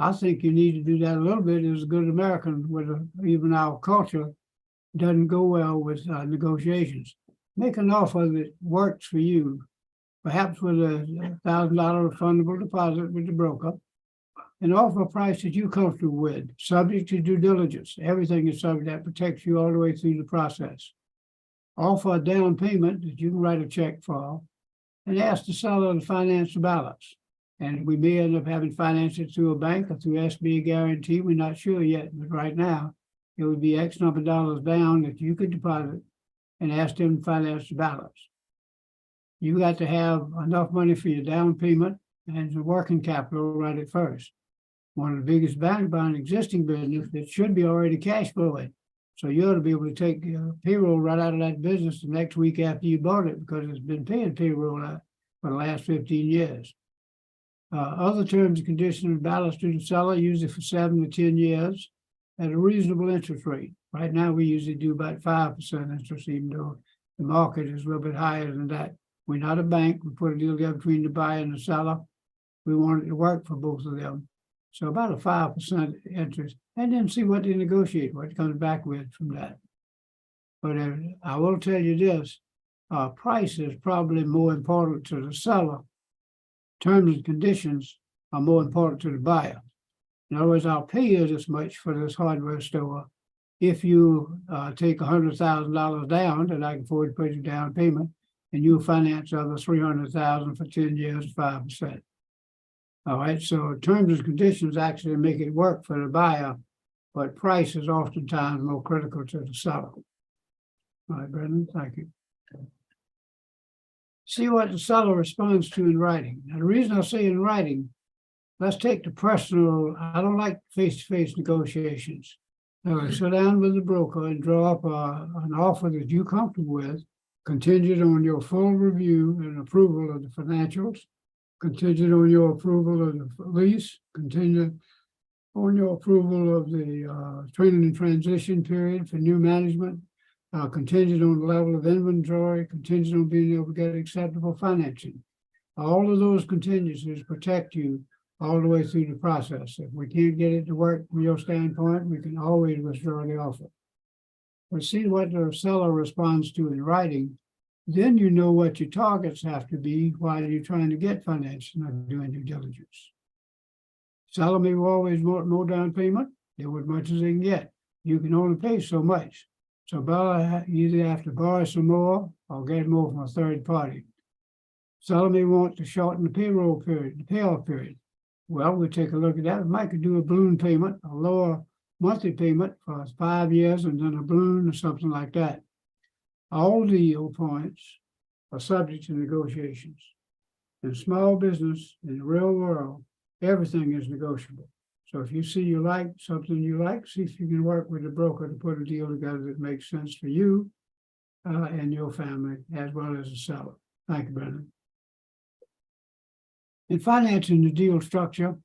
I think you need to do that a little bit as a good American, with even our culture doesn't go well with negotiations. Make an offer that works for you, perhaps with a $1,000 refundable deposit with the broker, and offer a price that you're comfortable with, subject to due diligence. Everything is subject that protects you all the way through the process. Offer a down payment that you can write a check for, and ask the seller to finance the balance. And we may end up having financed it through a bank or through SBA guarantee. We're not sure yet, but right now it would be X number of dollars down that you could deposit and ask them to finance the balance. You got to have enough money for your down payment and the working capital right at first. One of the biggest values by an existing business that should be already cash flowing. So you ought to be able to take payroll right out of that business the next week after you bought it, because it's been paying payroll out for the last 15 years. Other terms and conditions of balance to the seller, usually for 7 to 10 years at a reasonable interest rate. Right now, we usually do about 5% interest, even though the market is a little bit higher than that. We're not a bank. We put a deal together between the buyer and the seller. We want it to work for both of them. So about a 5% interest, and then see what they negotiate, what comes back with from that. But I will tell you this, price is probably more important to the seller. Terms and conditions are more important to the buyer. In other words, I'll pay you this much for this hardware store if you take $100,000 down that I can afford to pay you down payment, and you finance the other $300,000 for 10 years, 5%. All right, so terms and conditions actually make it work for the buyer, but price is oftentimes more critical to the seller. All right, Brendan, thank you. See what the seller responds to in writing. Now, the reason I say in writing, let's take the personal. I don't like face-to-face negotiations. Sit down with the broker and draw up an offer that you're comfortable with, contingent on your full review and approval of the financials, contingent on your approval of the lease, contingent on your approval of the training and transition period for new management, contingent on the level of inventory, contingent on being able to get acceptable financing. All of those contingencies protect you all the way through the process. If we can't get it to work from your standpoint, we can always withdraw the offer. But see what the seller responds to in writing, then you know what your targets have to be while you're trying to get financing and doing due diligence. Seller may always want more down payment, they want as much as they can get. You can only pay so much. So buyer either have to borrow some more or get more from a third party. Seller may want to shorten the payroll period, the payoff period. Well, we'll take a look at that. We might do a balloon payment, a lower monthly payment for 5 years, and then a balloon or something like that. All deal points are subject to negotiations. In small business, in the real world, everything is negotiable. So if you see you like something you like, see if you can work with the broker to put a deal together that makes sense for you and your family, as well as the seller. Thank you, Brendan. In financing the deal structure,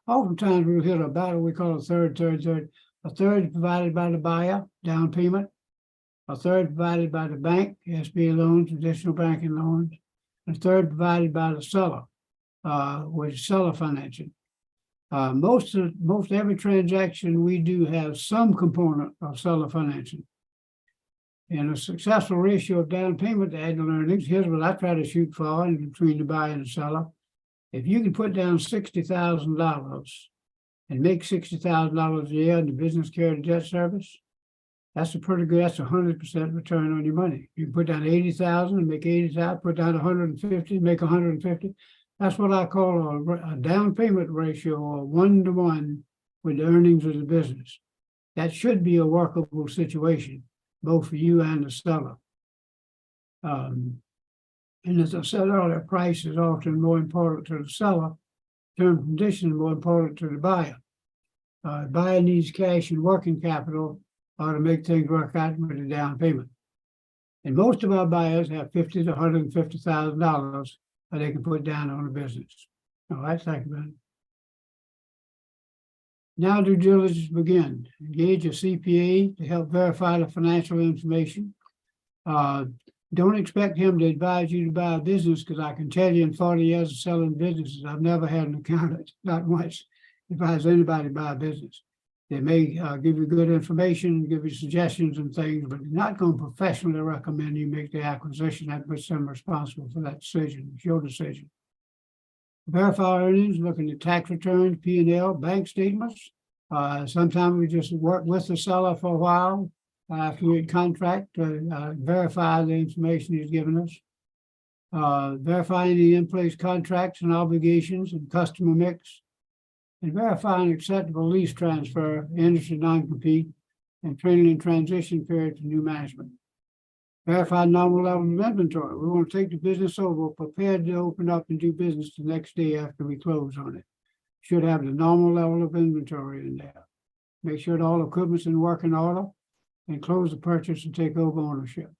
oftentimes we'll hit a battle we call a third. A third is provided by the buyer, down payment. A third provided by the bank, SBA loans, traditional banking loans. And a third provided by the seller, with seller financing. Most every transaction we do have some component of seller financing. And a successful ratio of down payment to annual earnings, here's what I try to shoot for in between the buyer and the seller. If you can put down $60,000 and make $60,000 a year in the business carry debt service, that's a pretty good, that's 100% return on your money. You can put down 80,000 and make 80,000, put down 150, make 150. That's what I call a down payment ratio, or 1-to-1 with the earnings of the business. That should be a workable situation, both for you and the seller. And as I said earlier, price is often more important to the seller. Term conditions are more important to the buyer. Buyer needs cash and working capital to make things work out with a down payment. And most of our buyers have $50,000 to $150,000 that they can put down on a business. All right, thank you, man. Now due diligence begin. Engage a CPA to help verify the financial information. Don't expect him to advise you to buy a business, because I can tell you in 40 years of selling businesses, I've never had an accountant, not once, advise anybody to buy a business. They may give you good information, give you suggestions and things, but they're not going to professionally recommend you make the acquisition. That puts them responsible for that decision. It's your decision. Verify earnings, looking at tax returns, P&L, bank statements. Sometimes we just work with the seller for a while after we contract to verify the information he's given us. Verifying the in-place contracts and obligations and customer mix. And verifying acceptable lease transfer, industry non-compete, and training and transition period to new management. Verify normal level of inventory. We want to take the business over, prepared to open up and do business the next day after we close on it. Should have the normal level of inventory in there. Make sure that all equipment's in working order, and close the purchase and take over ownership.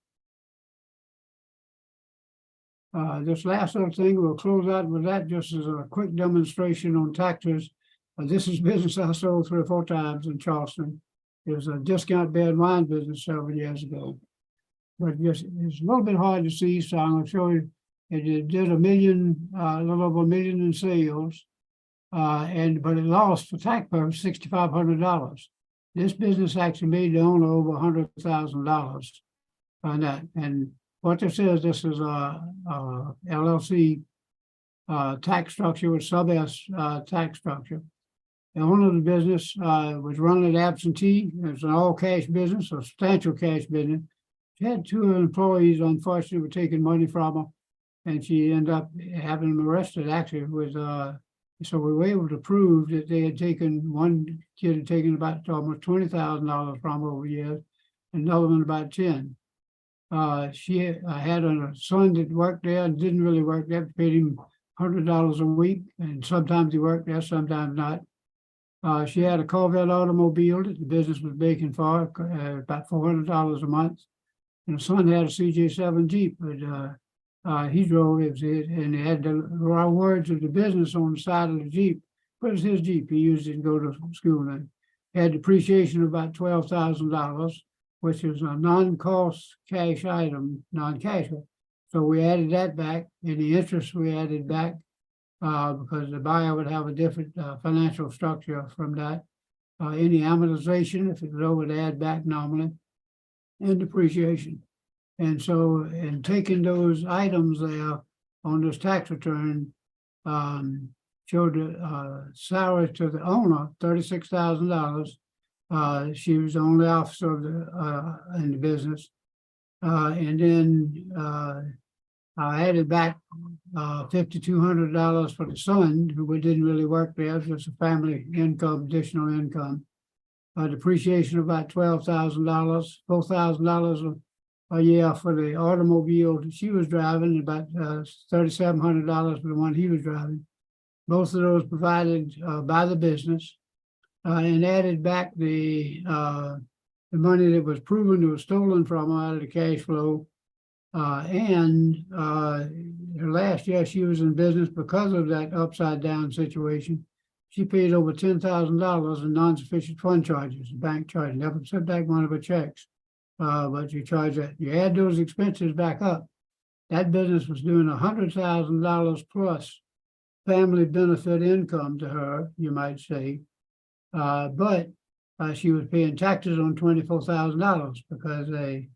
This last little thing, we'll close out with that just as a quick demonstration on taxes. This is business I sold 3 or 4 times in Charleston. It was a discount beer and wine business several years ago. But just it's a little bit hard to see, so I'm going to show you. It did a little over $1 million in sales, but it lost for tax purposes $6,500. This business actually made the owner over $100,000 on that. And what this is a LLC tax structure with sub-S tax structure. The owner of the business was running it absentee. It was an all-cash business, a substantial cash business. She had 2 employees, unfortunately, were taking money from her, and she ended up having them arrested, actually, so we were able to prove that they had taken, one kid had taken about almost $20,000 from her over years, and another one about 10. She had a son that worked there and didn't really work there, paid him $100 a week, and sometimes he worked there, sometimes not. She had a Corvette automobile that the business was making for about $400 a month. And the son had a CJ7 Jeep, but he drove it, and he had the raw words of the business on the side of the Jeep. But it was his Jeep. He used it to go to school. And had depreciation of about $12,000, which is a non-cost cash item, non-cash. So we added that back, and the interest we added back because the buyer would have a different financial structure from that. Any amortization, if it was over, to add back normally, and depreciation. And so, in taking those items there on this tax return, showed the salary to the owner, $36,000. She was the only officer of in the business. And then I added back $5,200 for the son, who didn't really work there. It was just a family income, additional income. Depreciation of about $12,000, $4,000 a year for the automobile that she was driving, about $3,700 for the one he was driving. Both of those provided by the business, and added back the money that was proven to have stolen from her out of the cash flow. And last year she was in business because of that upside down situation. She paid over $10,000 in non-sufficient fund charges, bank charges, never sent back one of her checks. But you charge that, you add those expenses back up. That business was doing $100,000 plus family benefit income to her, you might say. But she was paying taxes on $24,000 because it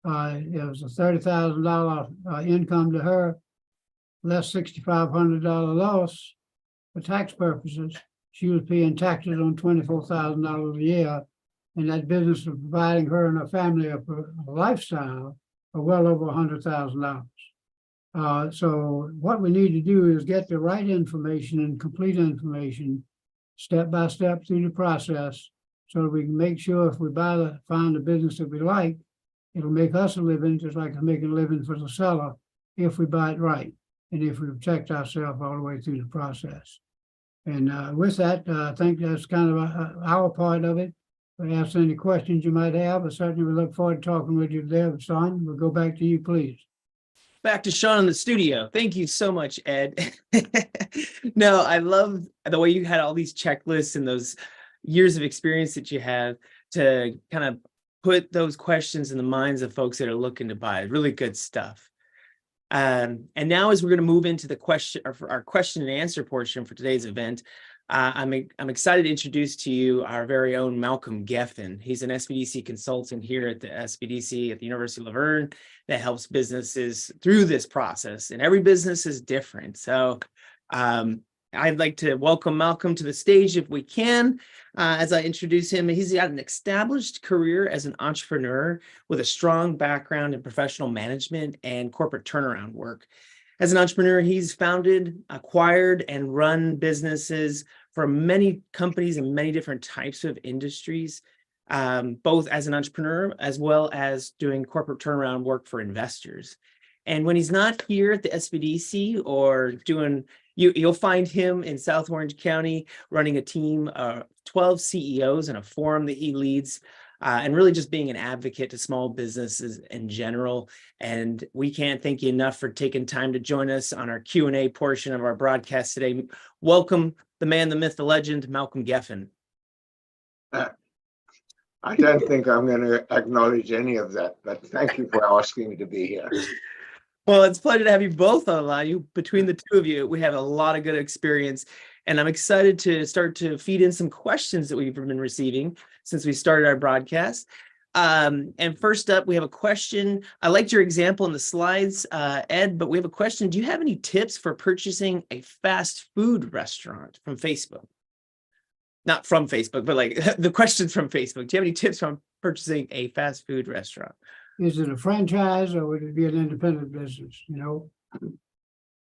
was a $30,000 income to her, less $6,500 loss for tax purposes. She was paying taxes on $24,000 a year, and that business was providing her and her family a lifestyle of well over $100,000. So what we need to do is get the right information and complete information step by step through the process, so that we can make sure if we find a business that we like, it'll make us a living, just like it's making a living for the seller, if we buy it right and if we protect ourselves all the way through the process. And with that, I think that's kind of our part of it. Ask any questions you might have, but certainly we look forward to talking with you there. Sean, we'll go back to you, please. Back to Sean in the studio. Thank you so much, Ed. No, I love the way you had all these checklists and those years of experience that you have to kind of put those questions in the minds of folks that are looking to buy. Really good stuff. And now, as we're going to move into the question, or for our question and answer portion for today's event, I'm excited to introduce to you our very own Malcolm Geffen. He's an SBDC consultant here at the SBDC at the University of Laverne that helps businesses through this process, and every business is different. So I'd like to welcome Malcolm to the stage if we can. As I introduce him, he's got an established career as an entrepreneur with a strong background in professional management and corporate turnaround work. As an entrepreneur, he's founded, acquired, and run businesses for many companies in many different types of industries, both as an entrepreneur as well as doing corporate turnaround work for investors. And when he's not here at the SBDC or doing, you'll find him in South Orange County running a team of 12 CEOs and a forum that he leads, and really just being an advocate to small businesses in general. And we can't thank you enough for taking time to join us on our Q&A portion of our broadcast today. Welcome the man, the myth, the legend, Malcolm Geffen. I don't think I'm going to acknowledge any of that, but thank you for asking me to be here. Well, it's a pleasure to have you both on the line. Between the two of you, we have a lot of good experience, and I'm excited to start to feed in some questions that we've been receiving since we started our broadcast. And first up, we have a question. I liked your example in the slides, Ed, but we have a question. Do you have any tips for purchasing a fast food restaurant from Facebook? Not from Facebook, but like the question's from Facebook. Do you have any tips on purchasing a fast food restaurant? Is it a franchise or would it be an independent business, you know?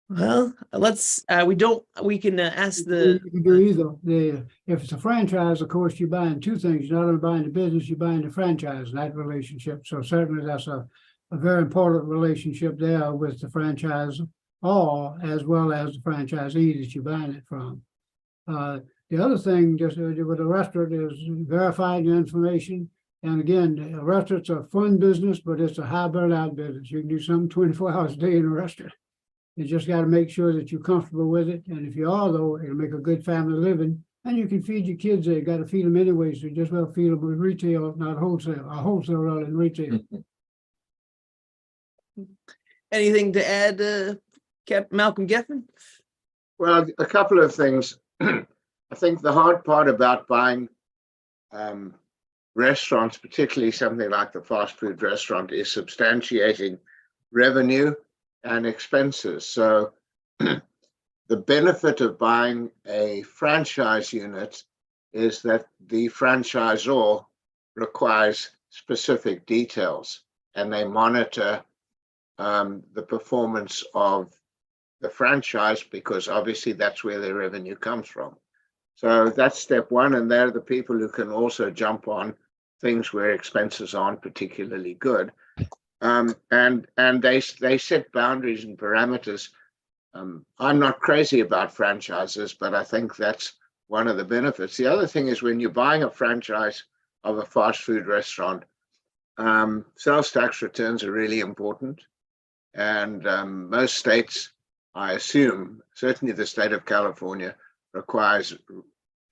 Well, let's, we can ask You can do either. If it's a franchise, of course, you're buying two things. You're not only buying the business, you're buying the franchise, that relationship. So certainly that's a very important relationship there with the franchise, or as well as the franchisee that you're buying it from. The other thing just with a restaurant is verifying your information. And again, a restaurant's a fun business, but it's a high burnout business. You can do something 24 hours a day in a restaurant. You just got to make sure that you're comfortable with it. And if you are, though, it'll make a good family living. And you can feed your kids there. You got to feed them anyway, so you just well feed them with retail, not wholesale. Wholesale rather than retail. Anything to add, Malcolm Geffen? Well, a couple of things. I think the hard part about buying restaurants, particularly something like the fast food restaurant, is substantiating revenue and expenses. So the benefit of buying a franchise unit is that the franchisor requires specific details, and they monitor the performance of the franchise, because obviously that's where their revenue comes from. So that's step one, and they're the people who can also jump on things where expenses aren't particularly good. And they set boundaries and parameters. I'm not crazy about franchises, but I think that's one of the benefits. The other thing is when you're buying a franchise of a fast food restaurant, sales tax returns are really important. And most states, I assume, certainly the state of California, requires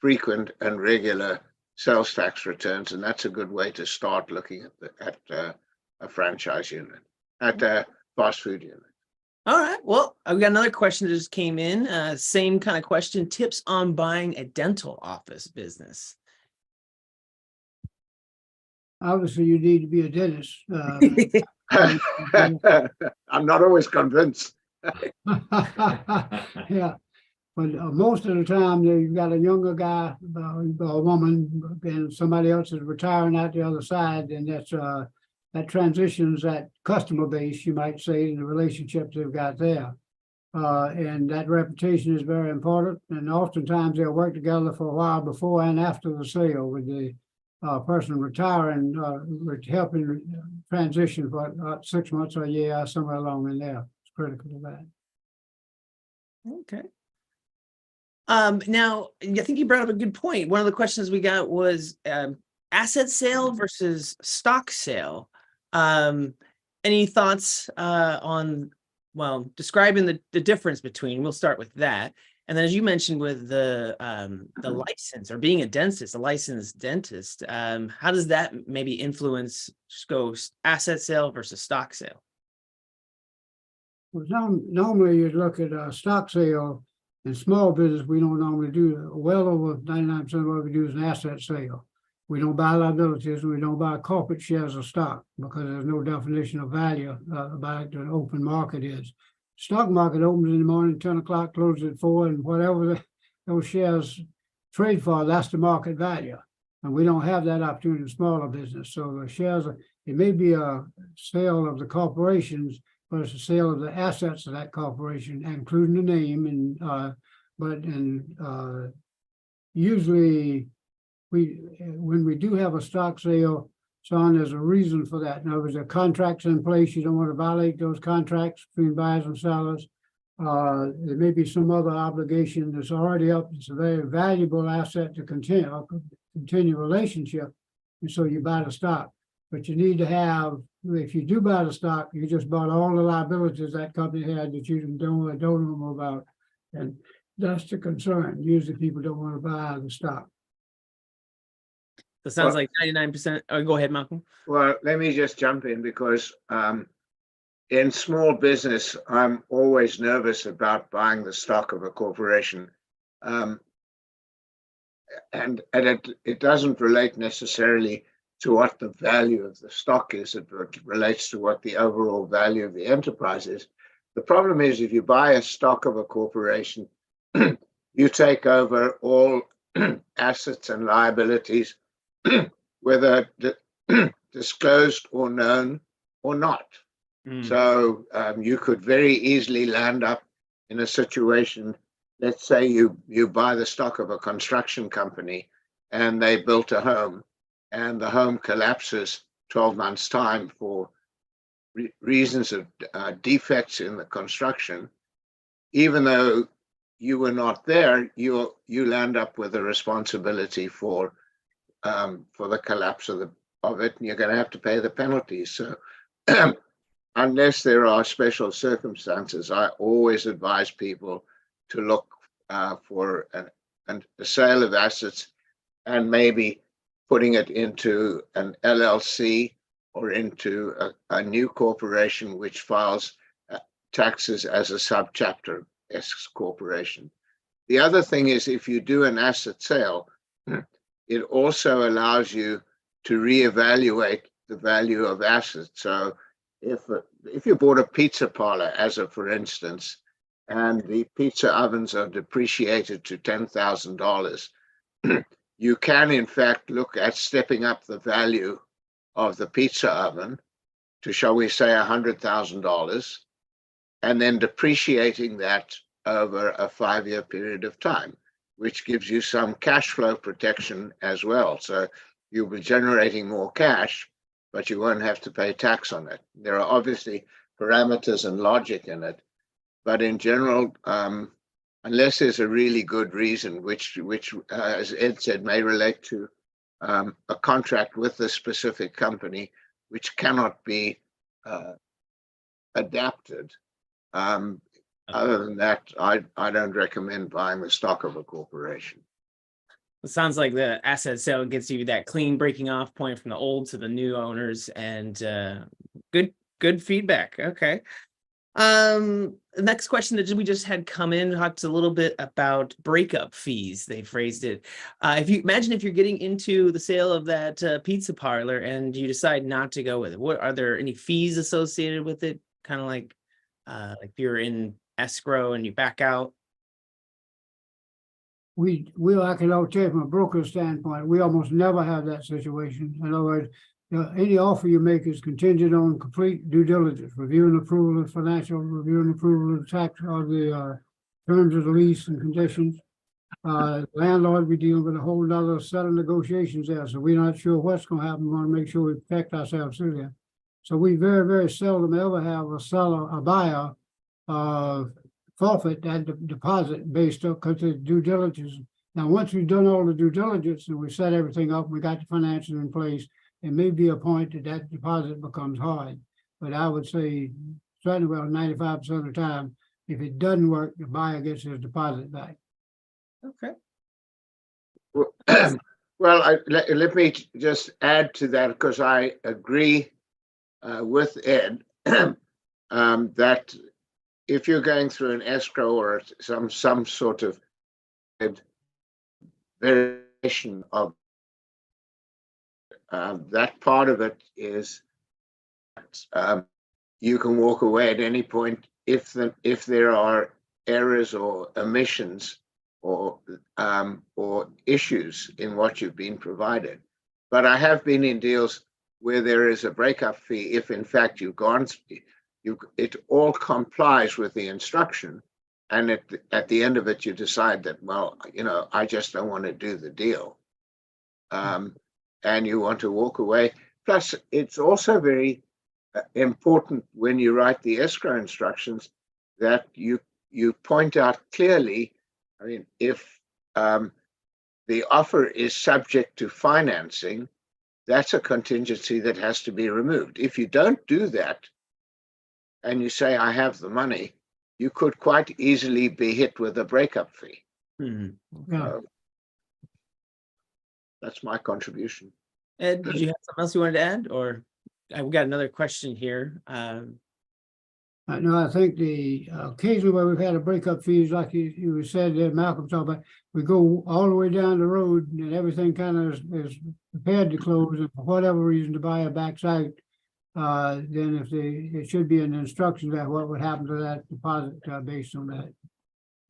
frequent and regular sales tax returns, and that's a good way to start looking at a franchise unit, at a fast food unit. All right. Well, I've got another question that just came in. Same kind of question. Tips on buying a dental office business. Obviously, you need to be a dentist. I'm not always convinced. Yeah, but most of the time, you've got a younger guy, a woman, and somebody else is retiring out the other side, and that transitions that customer base, you might say, and the relationships they've got there. And that reputation is very important, and oftentimes they'll work together for a while before and after the sale with the person retiring, helping transition for 6 months or a year, somewhere along in there. It's critical to that. Okay. Now, I think you brought up a good point. One of the questions we got was asset sale versus stock sale. Any thoughts on, well, describing the difference between, we'll start with that. And then as you mentioned with the license or being a dentist, a licensed dentist, how does that maybe influence asset sale versus stock sale? Well, normally you'd look at a stock sale. In small business, we don't normally do, well over 99% of what we do is an asset sale. We don't buy liabilities, we don't buy corporate shares of stock because there's no definition of value about the open market is. Stock market opens in the morning, 10 o'clock, closes at 4, and whatever those shares trade for, that's the market value. And we don't have that opportunity in smaller business. So the shares, it may be a sale of the corporations, but it's a sale of the assets of that corporation, including the name. And usually when we do have a stock sale, Sean, there's a reason for that. In other words, there are contracts in place. You don't want to violate those contracts between buyers and sellers. There may be some other obligation that's already up. It's a very valuable asset to continue relationship. And so you buy the stock. But you need to have, if you do buy the stock, you just bought all the liabilities that company had that you don't know about. And that's the concern. Usually people don't want to buy the stock. It sounds like 99%. Oh, go ahead, Malcolm. Well, let me just jump in because in small business, I'm always nervous about buying the stock of a corporation. And it doesn't relate necessarily to what the value of the stock is. It relates to what the overall value of the enterprise is. The problem is if you buy a stock of a corporation, you take over all assets and liabilities, whether disclosed or known or not. So you could very easily land up in a situation, let's say you buy the stock of a construction company and they built a home and the home collapses 12 months' time for reasons of defects in the construction. Even though you were not there, you land up with a responsibility for the collapse of it, and you're going to have to pay the penalties. So unless there are special circumstances, I always advise people to look for a sale of assets and maybe putting it into an LLC or into a new corporation which files taxes as a subchapter S corporation. The other thing is if you do an asset sale, it also allows you to reevaluate the value of assets. So if you bought a pizza parlor, for instance, and the pizza ovens are depreciated to $10,000, you can in fact look at stepping up the value of the pizza oven to, shall we say, $100,000, and then depreciating that over a 5-year period of time, which gives you some cash flow protection as well. So you'll be generating more cash, but you won't have to pay tax on it. There are obviously parameters and logic in it, but in general, unless there's a really good reason, which as Ed said, may relate to a contract with a specific company, which cannot be adapted. Other than that, I don't recommend buying the stock of a corporation. It sounds like the asset sale gets you that clean breaking off point from the old to the new owners, and good feedback. Okay. The next question that we just had come in talks a little bit about breakup fees. They phrased it. If you imagine if you're getting into the sale of that pizza parlor and you decide not to go with it, what are there any fees associated with it? Kind of like if you're in escrow and you back out. I can tell you from a broker standpoint, we almost never have that situation. In other words, any offer you make is contingent on complete due diligence, review and approval of financial, review and approval of tax, or the terms of the lease and conditions. Landlord, we deal with a whole nother set of negotiations there, so we're not sure what's going to happen. We want to make sure we protect ourselves through there. So we very, very seldom ever have a buyer forfeit that deposit based on because of due diligence. Now, once we've done all the due diligence and we set everything up, we got the financing in place, it may be a point that deposit becomes hard. But I would say certainly about 95% of the time, if it doesn't work, the buyer gets his deposit back. Okay. Well, let me just add to that, because I agree with Ed that if you're going through an escrow or some sort of variation of that, part of it is you can walk away at any point if there are errors or omissions or issues in what you've been provided. But I have been in deals where there is a breakup fee if in fact it all complies with the instruction, and at the end of it you decide that, well, I just don't want to do the deal, and you want to walk away. Plus, it's also very important when you write the escrow instructions that you point out clearly. I mean, if the offer is subject to financing, that's a contingency that has to be removed. If you don't do that, and you say, I have the money, you could quite easily be hit with a breakup fee. Yeah. That's my contribution. Ed, did you have something else you wanted to add? Or we got another question here. No, I think the occasionally where we've had a breakup fees, like you said, Malcolm talked about, we go all the way down the road and everything kind of is prepared to close, and for whatever reason the buyer backs out, then it should be an instruction that what would happen to that deposit based on that.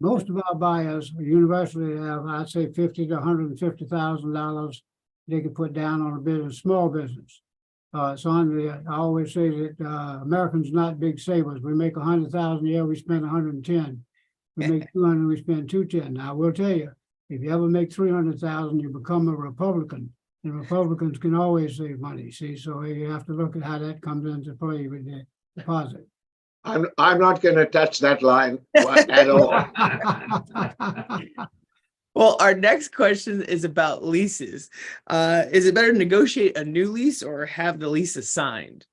Most of our buyers universally have, I'd say, $50,000 to $150,000 they could put down on a business, small business. I always say that Americans not big savers. We make 100,000 a year, we spend 110. We make 200, we spend 210. Now I will tell you, if you ever make 300,000, you become a Republican, and Republicans can always save money. See, so you have to look at how that comes into play with the deposit. I'm not going to touch that line at all. Well, our next question is about leases. Is it better to negotiate a new lease or have the lease assigned?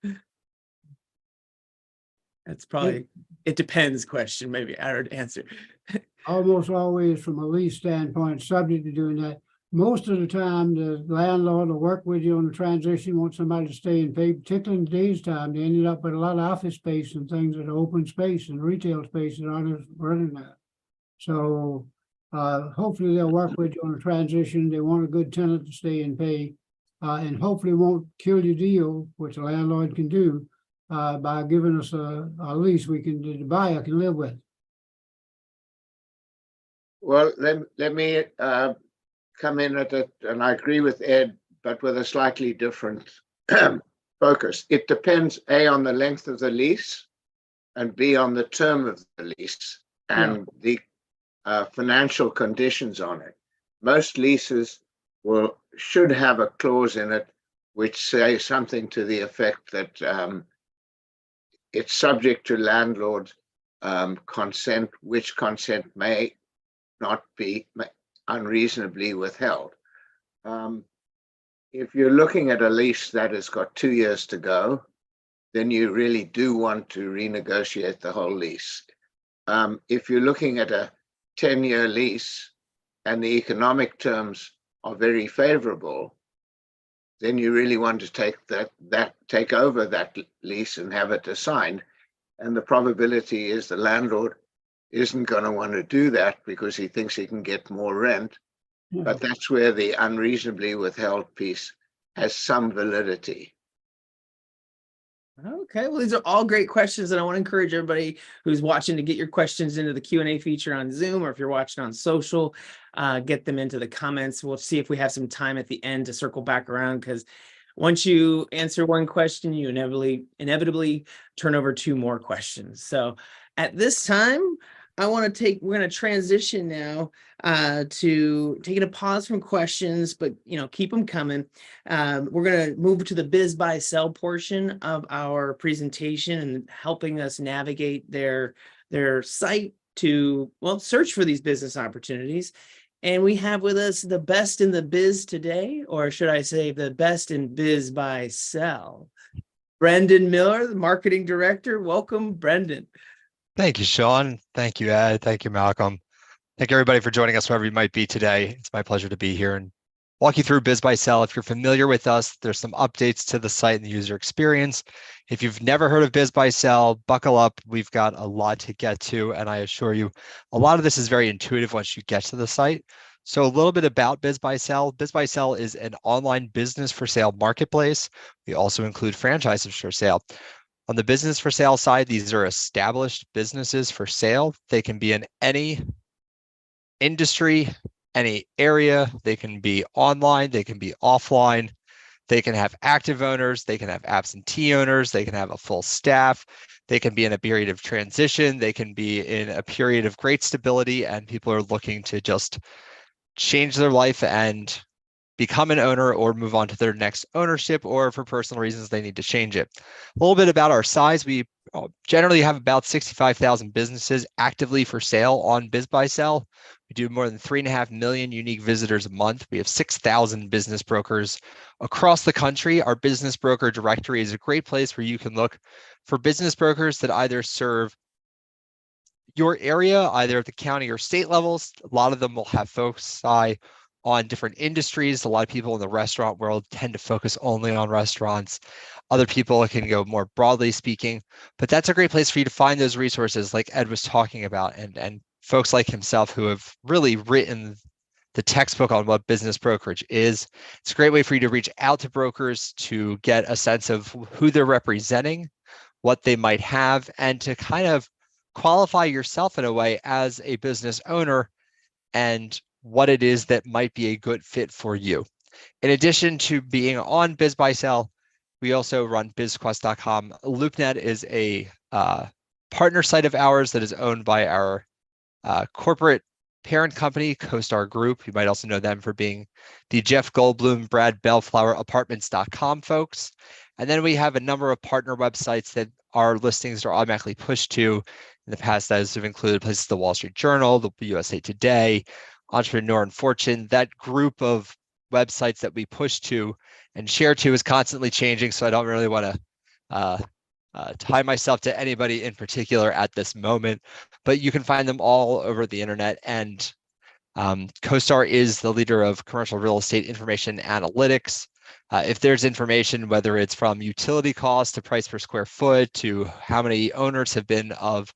That's probably it depends question, maybe I would answer. Almost always from a lease standpoint, subject to doing that. Most of the time, the landlord will work with you on the transition, want somebody to stay and pay, particularly in today's time. They ended up with a lot of office space and things that are open space and retail space that aren't running that. So hopefully they'll work with you on the transition. They want a good tenant to stay and pay, and hopefully won't kill your deal, which a landlord can do by giving us a lease the buyer can live with. Well, let me come in at it, and I agree with Ed, but with a slightly different focus. It depends, A, on the length of the lease, and B, on the term of the lease and the financial conditions on it. Most leases should have a clause in it which says something to the effect that it's subject to landlord consent, which consent may not be unreasonably withheld. If you're looking at a lease that has got 2 years to go, then you really do want to renegotiate the whole lease. If you're looking at a 10-year lease and the economic terms are very favorable, then you really want to take over that lease and have it assigned. And the probability is the landlord isn't going to want to do that because he thinks he can get more rent. Yeah. But that's where the unreasonably withheld piece has some validity. Okay, well, these are all great questions, and I want to encourage everybody who's watching to get your questions into the Q&A feature on Zoom, or if you're watching on social, get them into the comments. We'll see if we have some time at the end to circle back around, because once you answer one question, you inevitably turn over two more questions. So at this time, we're going to transition now to taking a pause from questions, but keep them coming. We're going to move to the biz buy sell portion of our presentation and helping us navigate their site to search for these business opportunities. And we have with us the best in the biz today, or should I say the best in biz buy sell. Brendan Miller, the marketing director. Welcome, Brendan. Thank you, Sean. Thank you, Ed. Thank you, Malcolm. Thank you, everybody, for joining us wherever you might be today. It's my pleasure to be here and walk you through Biz Buy Sell. If you're familiar with us, there's some updates to the site and the user experience. If you've never heard of Biz Buy Sell, buckle up. We've got a lot to get to, and I assure you, a lot of this is very intuitive once you get to the site. So a little bit about Biz Buy Sell. Biz Buy Sell is an online business for sale marketplace. We also include franchises for sale. On the business for sale side, these are established businesses for sale. They can be in any industry, any area. They can be online, they can be offline. They can have active owners, they can have absentee owners, they can have a full staff. They can be in a period of transition. They can be in a period of great stability, and people are looking to just change their life and become an owner or move on to their next ownership, or for personal reasons, they need to change it. A little bit about our size. We generally have about 65,000 businesses actively for sale on Biz Buy Sell. We do more than 3.5 million unique visitors a month. We have 6,000 business brokers across the country. Our business broker directory is a great place where you can look for business brokers that either serve your area, either at the county or state levels. A lot of them will have focus on different industries. A lot of people in the restaurant world tend to focus only on restaurants. Other people can go more broadly speaking, but that's a great place for you to find those resources like Ed was talking about, and folks like himself who have really written the textbook on what business brokerage is. It's a great way for you to reach out to brokers to get a sense of who they're representing, what they might have, and to kind of qualify yourself in a way as a business owner and what it is that might be a good fit for you. In addition to being on Biz Buy Sell, we also run bizquest.com. LoopNet is a partner site of ours that is owned by our corporate parent company, CoStar Group. You might also know them for being the Jeff Goldblum, Brad Bellflower Apartments.com folks. And then we have a number of partner websites that our listings are automatically pushed to. In the past, those have included places the Wall Street Journal, the USA Today, Entrepreneur and Fortune. That group of websites that we push to and share to is constantly changing, so I don't really want to tie myself to anybody in particular at this moment, but you can find them all over the internet. And CoStar is the leader of commercial real estate information analytics. If there's information, whether it's from utility costs to price per square foot to how many owners have been of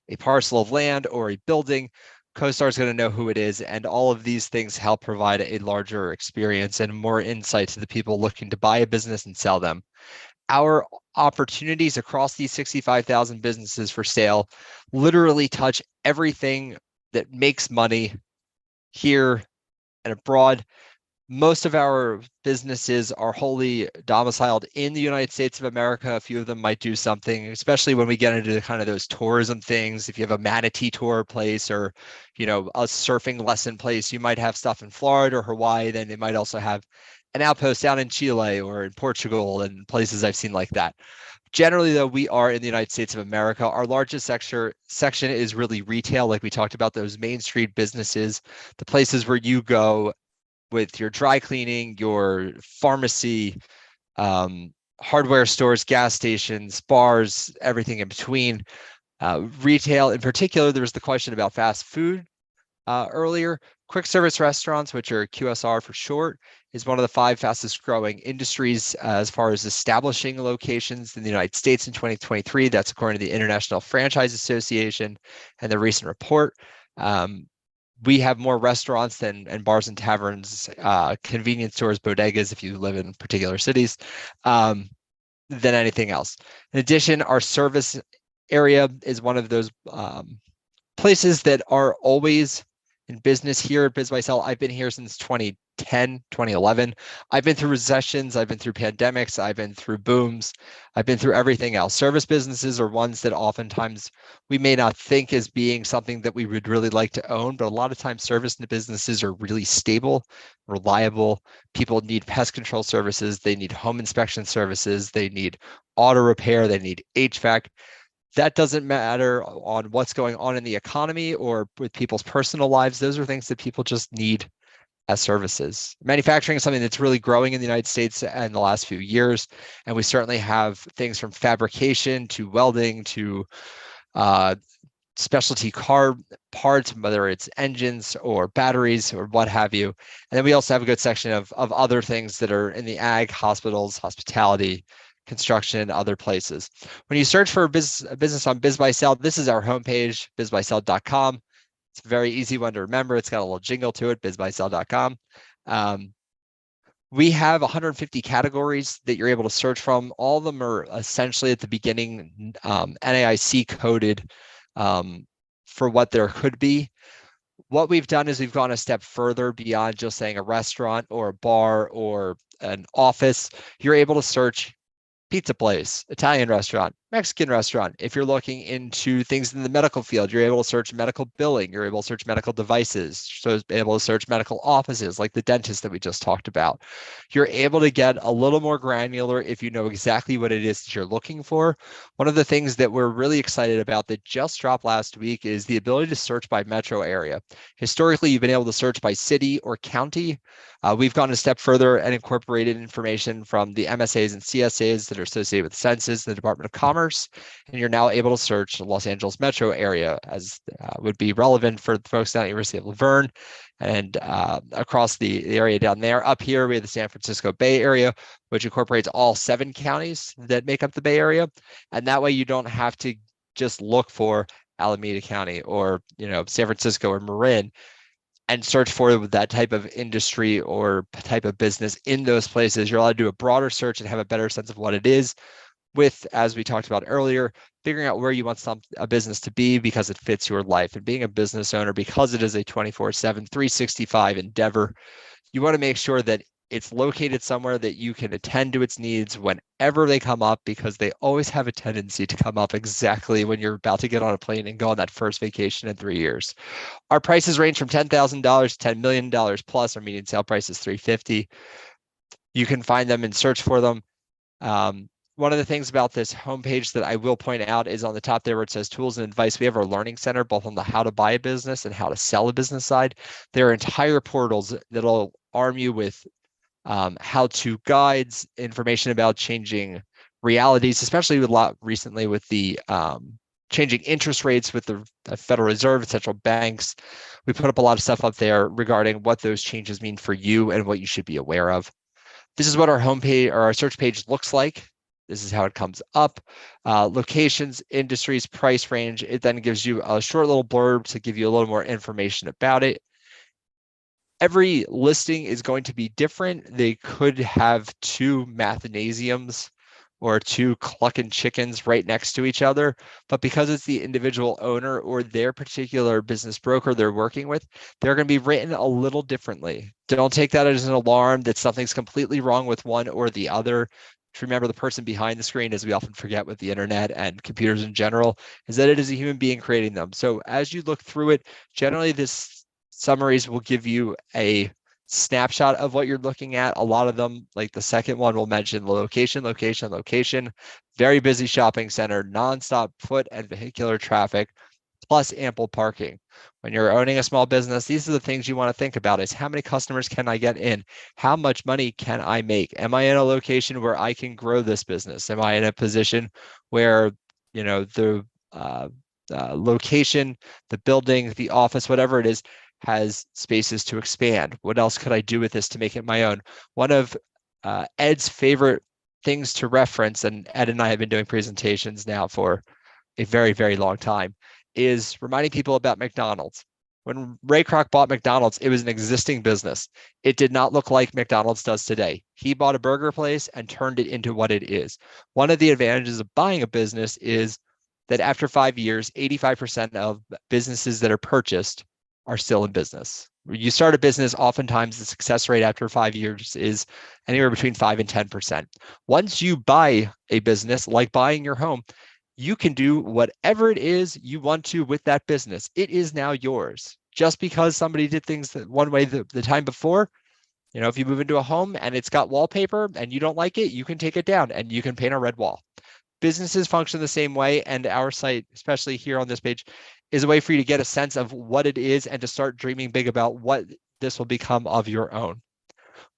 a parcel of land or a building, CoStar is going to know who it is, and all of these things help provide a larger experience and more insight to the people looking to buy a business and sell them. Our opportunities across these 65,000 businesses for sale literally touch everything that makes money here and abroad. Most of our businesses are wholly domiciled in the United States of America. A few of them might do something, especially when we get into kind of those tourism things. If you have a manatee tour place or, a surfing lesson place, you might have stuff in Florida or Hawaii. Then they might also have an outpost down in Chile or in Portugal and places I've seen like that. Generally, though, we are in the United States of America. Our largest section is really retail, like we talked about, those Main Street businesses, the places where you go with your dry cleaning, your pharmacy, hardware stores, gas stations, bars, everything in between. Retail in particular, there was the question about fast food earlier. Quick service restaurants, which are QSR for short, is one of the 5 fastest growing industries as far as establishing locations in the United States in 2023. That's according to the International Franchise Association and the recent report. We have more restaurants and bars and taverns, convenience stores, bodegas, if you live in particular cities, than anything else. In addition, our service area is one of those places that are always in business here at bizbuysell. I've been here since 2010, 2011. I've been through recessions, I've been through pandemics, I've been through booms, I've been through everything else. Service businesses are ones that oftentimes we may not think as being something that we would really like to own, but a lot of times service businesses are really stable, reliable. People need pest control services, they need home inspection services, they need auto repair, they need HVAC. That doesn't matter on what's going on in the economy or with people's personal lives. Those are things that people just need as services. Manufacturing is something that's really growing in the United States in the last few years. And we certainly have things from fabrication to welding to specialty car parts, whether it's engines or batteries or what have you. And then we also have a good section of other things that are in the ag, hospitals, hospitality, construction, and other places. When you search for a business on bizbuysell, this is our homepage, bizbuysell.com. It's a very easy one to remember. It's got a little jingle to it, bizbuysell.com. We have 150 categories that you're able to search from. All of them are essentially at the beginning NAIC coded for what there could be. What we've done is we've gone a step further beyond just saying a restaurant or a bar or an office. You're able to search pizza place, Italian restaurant, Mexican restaurant. If you're looking into things in the medical field, you're able to search medical billing, you're able to search medical devices, so able to search medical offices like the dentist that we just talked about. You're able to get a little more granular if you know exactly what it is that you're looking for. One of the things that we're really excited about that just dropped last week is the ability to search by metro area. Historically, you've been able to search by city or county. We've gone a step further and incorporated information from the MSAs and CSAs that are associated with census and the Department of Commerce, and you're now able to search the Los Angeles metro area, as would be relevant for the folks down at the University of Laverne and across the area down there. Up here, we have the San Francisco Bay Area, which incorporates all 7 counties that make up the Bay Area, and that way you don't have to just look for Alameda County or San Francisco or Marin and search for that type of industry or type of business in those places. You're allowed to do a broader search and have a better sense of what it is with, as we talked about earlier, figuring out where you want a business to be because it fits your life. And being a business owner, because it is a 24/7, 365 endeavor, you want to make sure that it's located somewhere that you can attend to its needs whenever they come up, because they always have a tendency to come up exactly when you're about to get on a plane and go on that first vacation in 3 years. Our prices range from $10,000 to $10 million plus. Our median sale price is $350,000. You can find them and search for them. One of the things about this homepage that I will point out is on the top there where it says tools and advice. We have our learning center, both on the how to buy a business and how to sell a business side. There are entire portals that'll arm you with how-to guides, information about changing realities, especially a lot recently with the changing interest rates with the Federal Reserve, central banks. We put up a lot of stuff up there regarding what those changes mean for you and what you should be aware of. This is what our homepage or our search page looks like. This is how it comes up. Locations, industries, price range. It then gives you a short little blurb to give you a little more information about it. Every listing is going to be different. They could have 2 mathnasiums or 2 clucking chickens right next to each other, but because it's the individual owner or their particular business broker they're working with, they're going to be written a little differently. Don't take that as an alarm that something's completely wrong with one or the other. Remember, the person behind the screen, as we often forget with the internet and computers in general, is that it is a human being creating them. So as you look through it, generally this summaries will give you a snapshot of what you're looking at. A lot of them, like the second one, will mention location, location, location, very busy shopping center, nonstop foot and vehicular traffic, plus ample parking. When you're owning a small business, these are the things you want to think about: is how many customers can I get in? How much money can I make? Am I in a location where I can grow this business? Am I in a position where, the location, the building, the office, whatever it is, has spaces to expand. What else could I do with this to make it my own? One of Ed's favorite things to reference, and Ed and I have been doing presentations now for a very, very long time, is reminding people about McDonald's. When Ray Kroc bought McDonald's, it was an existing business. It did not look like McDonald's does today. He bought a burger place and turned it into what it is. One of the advantages of buying a business is that after 5 years, 85% of businesses that are purchased are still in business. When you start a business, oftentimes the success rate after 5 years is anywhere between 5 and 10%. Once you buy a business, like buying your home, you can do whatever it is you want to with that business. It is now yours. Just because somebody did things that one way the time before, if you move into a home and it's got wallpaper and you don't like it, you can take it down and you can paint a red wall. Businesses function the same way, and our site, especially here on this page, is a way for you to get a sense of what it is and to start dreaming big about what this will become of your own.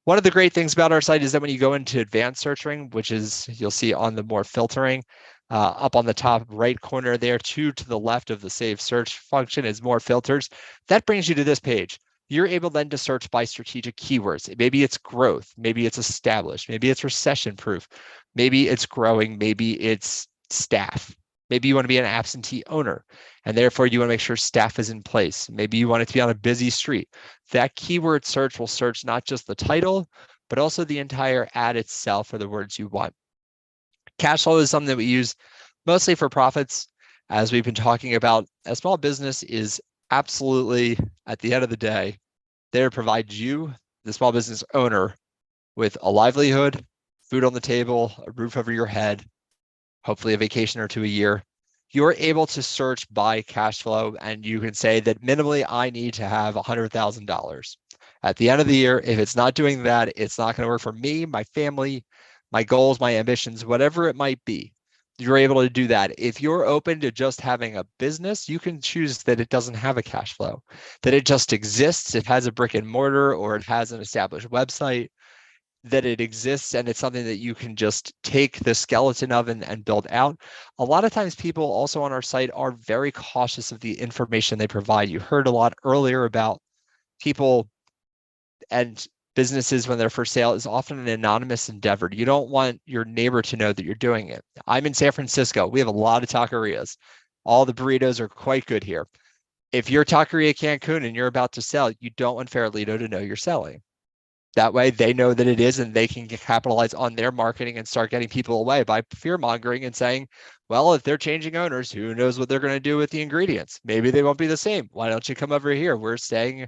One of the great things about our site is that when you go into advanced searching, which is you'll see on the more filtering, up on the top right corner there, to the left of the save search function is more filters. That brings you to this page. You're able then to search by strategic keywords. Maybe it's growth, maybe it's established, maybe it's recession proof, maybe it's growing, maybe it's staff. Maybe you want to be an absentee owner, and therefore you want to make sure staff is in place. Maybe you want it to be on a busy street. That keyword search will search not just the title, but also the entire ad itself for the words you want. Cash flow is something that we use mostly for profits. As we've been talking about, a small business is absolutely, at the end of the day, there to provide you, the small business owner, with a livelihood, food on the table, a roof over your head, hopefully a vacation or two a year. You're able to search by cash flow, and you can say that minimally I need to have $100,000. At the end of the year, if it's not doing that, it's not going to work for me, my family, my goals, my ambitions, whatever it might be. You're able to do that. If you're open to just having a business, you can choose that it doesn't have a cash flow, that it just exists, it has a brick and mortar, or it has an established website, that it exists and it's something that you can just take the skeleton of and build out. A lot of times people also on our site are very cautious of the information they provide. You heard a lot earlier about people and businesses when they're for sale is often an anonymous endeavor. You don't want your neighbor to know that you're doing it. I'm in San Francisco. We have a lot of taquerias. All the burritos are quite good here. If you're Taqueria Cancun and you're about to sell, you don't want Farolito to know you're selling. That way they know that it is, and they can capitalize on their marketing and start getting people away by fear mongering and saying, well, if they're changing owners, who knows what they're going to do with the ingredients? Maybe they won't be the same. Why don't you come over here? We're staying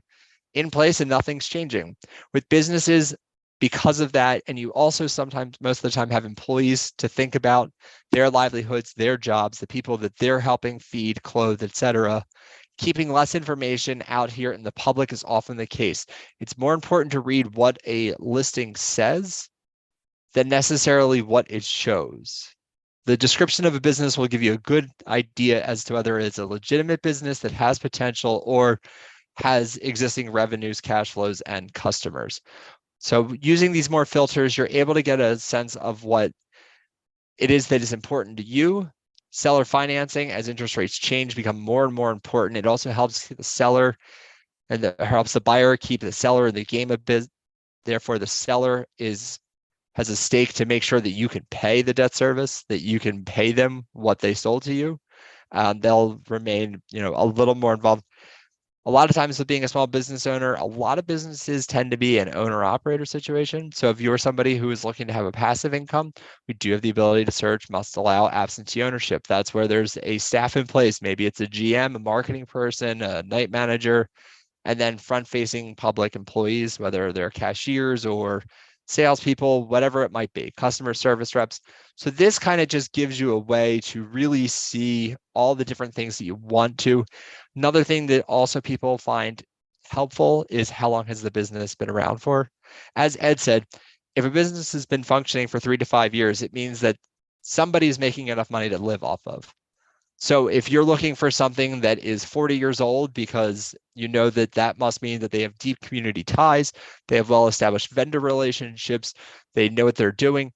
in place and nothing's changing. With businesses, because of that, and you also sometimes, most of the time, have employees to think about their livelihoods, their jobs, the people that they're helping feed, clothe, etc. Keeping less information out here in the public is often the case. It's more important to read what a listing says than necessarily what it shows. The description of a business will give you a good idea as to whether it's a legitimate business that has potential or has existing revenues, cash flows, and customers. So using these more filters, you're able to get a sense of what it is that is important to you. Seller financing, as interest rates change, become more and more important. It also helps the seller and helps the buyer keep the seller in the game of business. Therefore, the seller has a stake to make sure that you can pay the debt service, that you can pay them what they sold to you. They'll remain, a little more involved. A lot of times with being a small business owner, a lot of businesses tend to be an owner-operator situation. So if you're somebody who is looking to have a passive income, we do have the ability to search must allow absentee ownership. That's where there's a staff in place. Maybe it's a GM, a marketing person, a night manager, and then front-facing public employees, whether they're cashiers or salespeople, whatever it might be, customer service reps. So this kind of just gives you a way to really see all the different things that you want to. Another thing that also people find helpful is how long has the business been around for? As Ed said, if a business has been functioning for 3 to 5 years, it means that somebody's making enough money to live off of. So if you're looking for something that is 40 years old, because you know that must mean that they have deep community ties, they have well-established vendor relationships, they know what they're doing,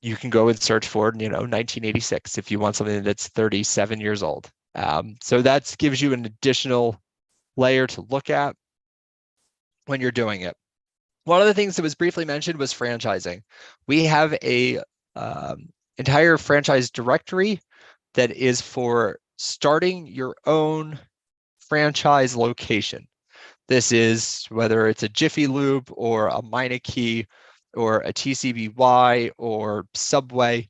you can go and search for, 1986 if you want something that's 37 years old. So that gives you an additional layer to look at. when you're doing it. One of the things that was briefly mentioned was franchising. We have a entire franchise directory that is for starting your own franchise location. This is whether it's a Jiffy Lube or a Meineke or a TCBY or Subway.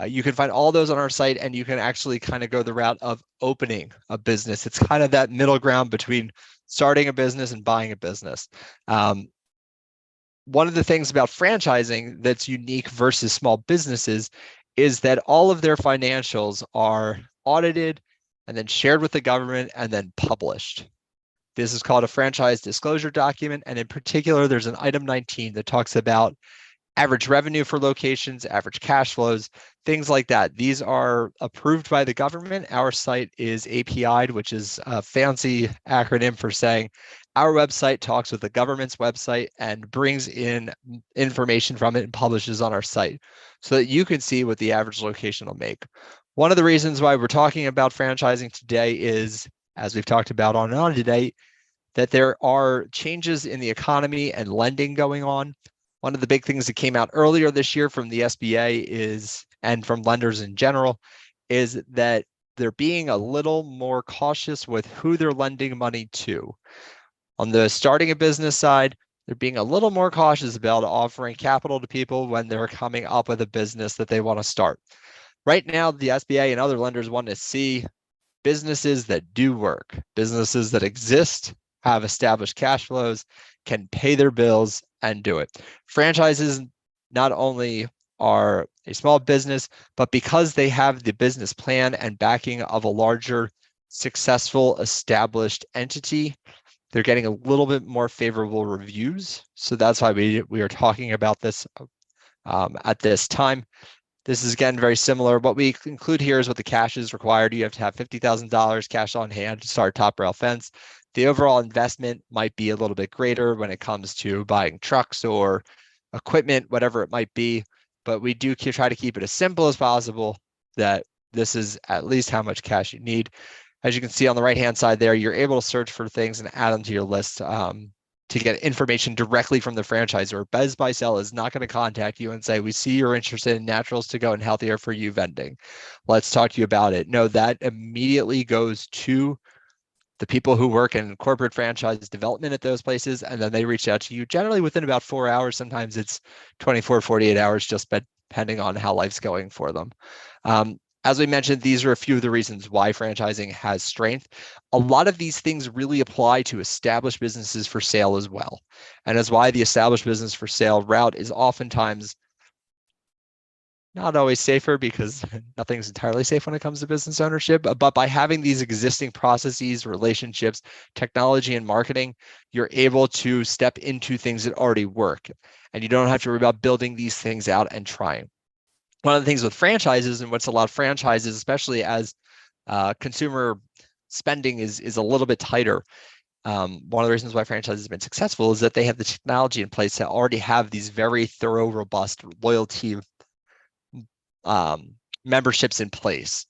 You can find all those on our site, and you can actually kind of go the route of opening a business. It's kind of that middle ground between starting a business and buying a business. One of the things about franchising that's unique versus small businesses is that all of their financials are audited and then shared with the government and then published. This is called a franchise disclosure document. And in particular, there's an item 19 that talks about average revenue for locations, average cash flows, things like that. These are approved by the government. Our site is API'd, which is a fancy acronym for saying our website talks with the government's website and brings in information from it and publishes on our site so that you can see what the average location will make. One of the reasons why we're talking about franchising today is, as we've talked about on and on today, that there are changes in the economy and lending going on. One of the big things that came out earlier this year from the SBA is, and from lenders in general, is that they're being a little more cautious with who they're lending money to. On the starting a business side, they're being a little more cautious about offering capital to people when they're coming up with a business that they want to start. Right now, the SBA and other lenders want to see businesses that do work, businesses that exist, have established cash flows, can pay their bills and do it. Franchises not only are a small business, but because they have the business plan and backing of a larger, successful, established entity, they're getting a little bit more favorable reviews. So that's why we are talking about this at this time. This is, again, very similar. What we include here is what the cash is required. You have to have $50,000 cash on hand to start top rail fence. The overall investment might be a little bit greater when it comes to buying trucks or equipment, whatever it might be. But we do try to keep it as simple as possible, that this is at least how much cash you need. As you can see on the right-hand side there, you're able to search for things and add them to your list to get information directly from the franchisor. bizbuysell is not going to contact you and say, we see you're interested in naturals to go and healthier for you vending. Let's talk to you about it. No, that immediately goes to the people who work in corporate franchise development at those places, and then they reach out to you generally within about 4 hours. Sometimes it's 24, 48 hours, just depending on how life's going for them. As we mentioned, these are a few of the reasons why franchising has strength. A lot of these things really apply to established businesses for sale as well. And that's why the established business for sale route is oftentimes not always safer, because nothing's entirely safe when it comes to business ownership. But by having these existing processes, relationships, technology, and marketing, you're able to step into things that already work. And you don't have to worry about building these things out and trying. One of the things with franchises, and what's allowed franchises, especially as consumer spending is a little bit tighter, one of the reasons why franchises have been successful is that they have the technology in place to already have these very thorough, robust loyalty memberships in place.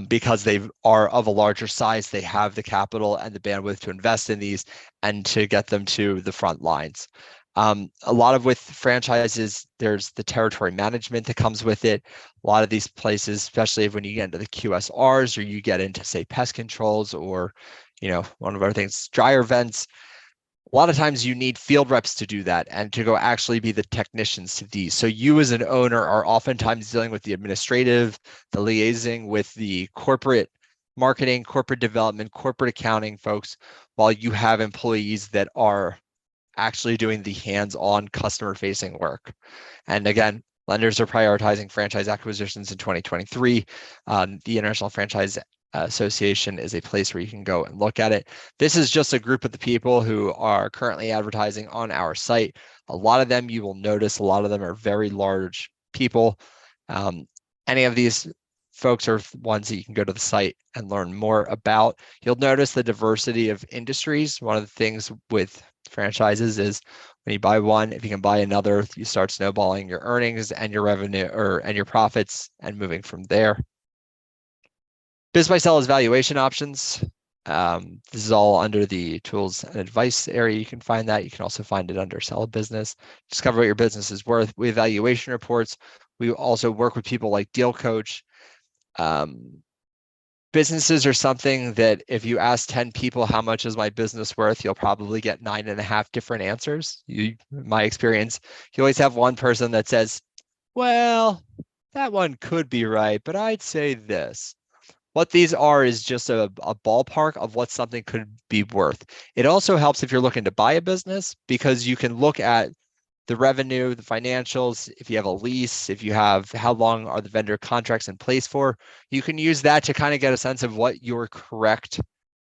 Because they are of a larger size, they have the capital and the bandwidth to invest in these and to get them to the front lines. A lot of with franchises, there's the territory management that comes with it. A lot of these places, especially when you get into the QSRs or you get into, say, pest controls, or, one of our things, dryer vents, a lot of times you need field reps to do that and to go actually be the technicians to these. So you as an owner are oftentimes dealing with the administrative, the liaising with the corporate marketing, corporate development, corporate accounting folks, while you have employees that are actually doing the hands-on customer-facing work. And again, lenders are prioritizing franchise acquisitions in 2023. The International Franchise Association is a place where you can go and look at it. This is just a group of the people who are currently advertising on our site. A lot of them, you will notice, a lot of them are very large people. Any of these folks are ones that you can go to the site and learn more about. You'll notice the diversity of industries. One of the things with franchises is when you buy one, if you can buy another, you start snowballing your earnings and your revenue and your profits and moving from there. bizbuysell is valuation options. This is all under the tools and advice area. You can find that. You can also find it under sell a business, discover what your business is worth. We have valuation reports. We also work with people like Deal Coach. Businesses are something that if you ask 10 people, how much is my business worth? You'll probably get 9.5 different answers. My experience, you always have one person that says, well, that one could be right, but I'd say this. What these are is just a ballpark of what something could be worth. It also helps if you're looking to buy a business because you can look at the revenue, the financials, if you have a lease, if you have how long are the vendor contracts in place for, you can use that to kind of get a sense of what your correct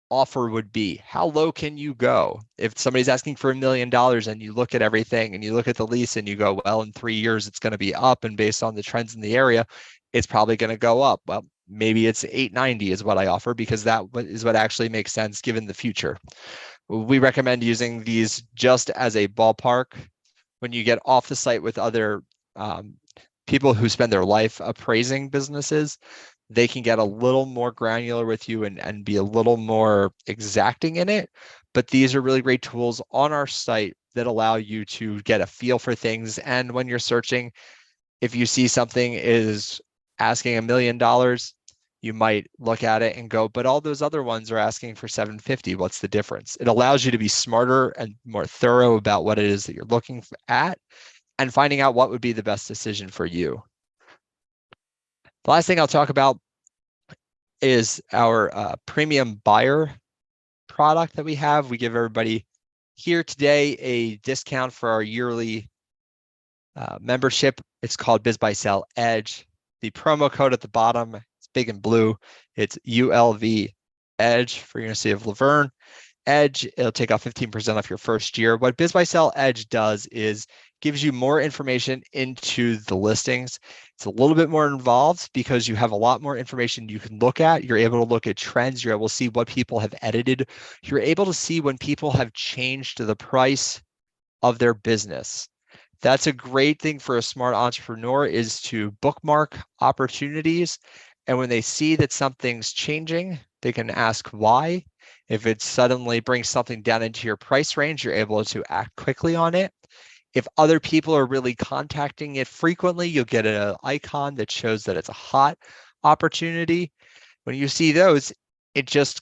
offer would be. How low can you go? If somebody's asking for $1 million and you look at everything and you look at the lease and you go, well, in 3 years, it's going to be up. And based on the trends in the area, it's probably going to go up. Well, maybe it's 890 is what I offer because that is what actually makes sense given the future. We recommend using these just as a ballpark. When you get off the site with other people who spend their life appraising businesses, they can get a little more granular with you and be a little more exacting in it. But these are really great tools on our site that allow you to get a feel for things. And when you're searching, if you see something is asking $1 million, you might look at it and go, but all those other ones are asking for 750. What's the difference? It allows you to be smarter and more thorough about what it is that you're looking at and finding out what would be the best decision for you. The last thing I'll talk about is our premium buyer product that we have. We give everybody here today a discount for our yearly membership. It's called bizbuysell Edge. The promo code at the bottom, it's big and blue. It's ULV Edge for University of Laverne. Edge, it'll take off 15% off your first year. What bizbuysell Edge does is gives you more information into the listings. It's a little bit more involved because you have a lot more information you can look at. You're able to look at trends. You're able to see what people have edited. You're able to see when people have changed the price of their business. That's a great thing for a smart entrepreneur is to bookmark opportunities. And when they see that something's changing, they can ask why. If it suddenly brings something down into your price range, you're able to act quickly on it. If other people are really contacting it frequently, you'll get an icon that shows that it's a hot opportunity. When you see those, it just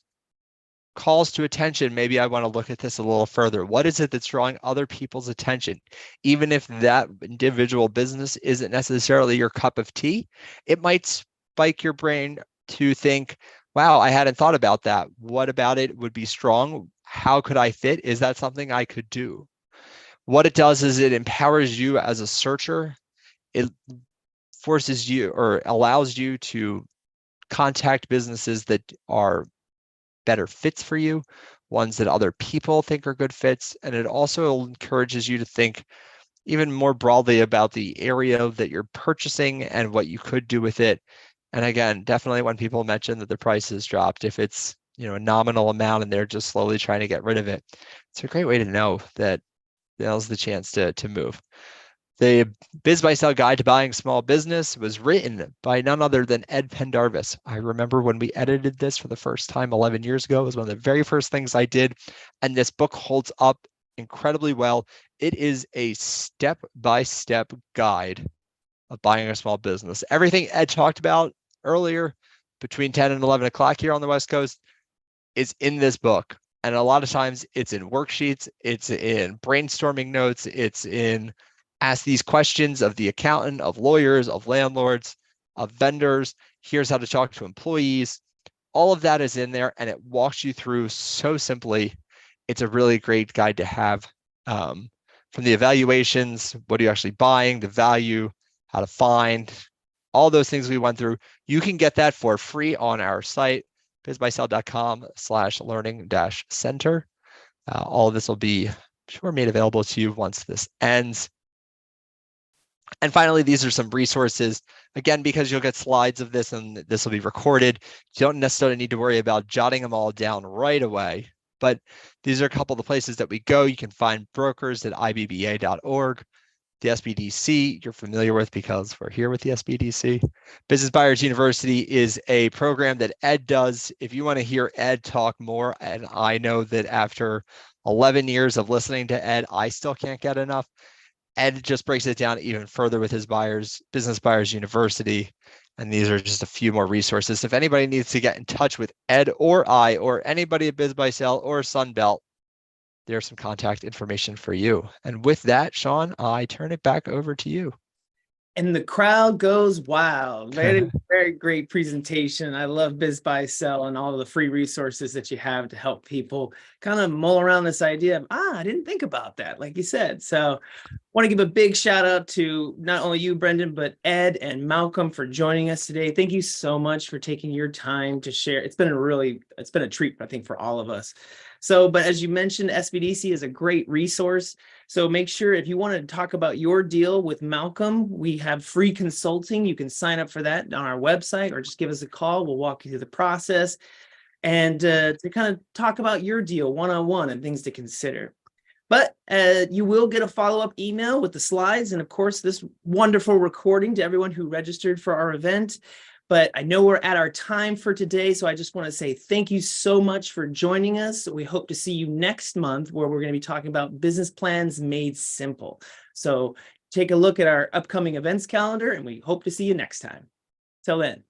calls to attention. Maybe I want to look at this a little further. What is it that's drawing other people's attention? Even if that individual business isn't necessarily your cup of tea, it might spike your brain to think, wow, I hadn't thought about that. What about it would be strong? How could I fit? Is that something I could do? What it does is it empowers you as a searcher. It forces you or allows you to contact businesses that are better fits for you, ones that other people think are good fits. And it also encourages you to think even more broadly about the area that you're purchasing and what you could do with it. And again, definitely when people mention that the price has dropped, if it's a nominal amount and they're just slowly trying to get rid of it, it's a great way to know that now's the chance to move. The BizBuySell Guide to Buying Small Business was written by none other than Ed Pendarvis. I remember when we edited this for the first time 11 years ago. It was one of the very first things I did. And this book holds up incredibly well. It is a step-by-step guide of buying a small business. Everything Ed talked about earlier between 10 and 11 o'clock here on the West Coast is in this book. And a lot of times it's in worksheets, it's in brainstorming notes, it's in ask these questions of the accountant, of lawyers, of landlords, of vendors. Here's how to talk to employees. All of that is in there and it walks you through so simply. It's a really great guide to have from the evaluations, what are you actually buying, the value, how to find, all those things we went through. You can get that for free on our site, bizbuysell.com/learning-center. All of this will be made available to you once this ends. And finally, these are some resources. Again, because you'll get slides of this and this will be recorded, you don't necessarily need to worry about jotting them all down right away. But these are a couple of the places that we go. You can find brokers at ibba.org. The SBDC you're familiar with because we're here with the SBDC. Business Buyers University is a program that Ed does. If you want to hear Ed talk more, and I know that after 11 years of listening to Ed, I still can't get enough. Ed just breaks it down even further with his Business Buyers University. And these are just a few more resources. If anybody needs to get in touch with Ed or I or anybody at BizBuySell or Sunbelt, there's some contact information for you. And with that, Sean, I turn it back over to you. And the crowd goes wild. Very, very great presentation. I love BizBuySell and all of the free resources that you have to help people kind of mull around this idea of, I didn't think about that, like you said. So I want to give a big shout out to not only you, Brendan, but Ed and Malcolm for joining us today. Thank you so much for taking your time to share. It's been a treat, I think, for all of us. So, but as you mentioned, SBDC is a great resource. So make sure if you want to talk about your deal with Malcolm, we have free consulting. You can sign up for that on our website or just give us a call. We'll walk you through the process and to kind of talk about your deal one-on-one and things to consider. But you will get a follow-up email with the slides and, of course, this wonderful recording to everyone who registered for our event. But I know we're at our time for today, so I just want to say thank you so much for joining us. We hope to see you next month where we're going to be talking about business plans made simple. So take a look at our upcoming events calendar, and we hope to see you next time. Till then.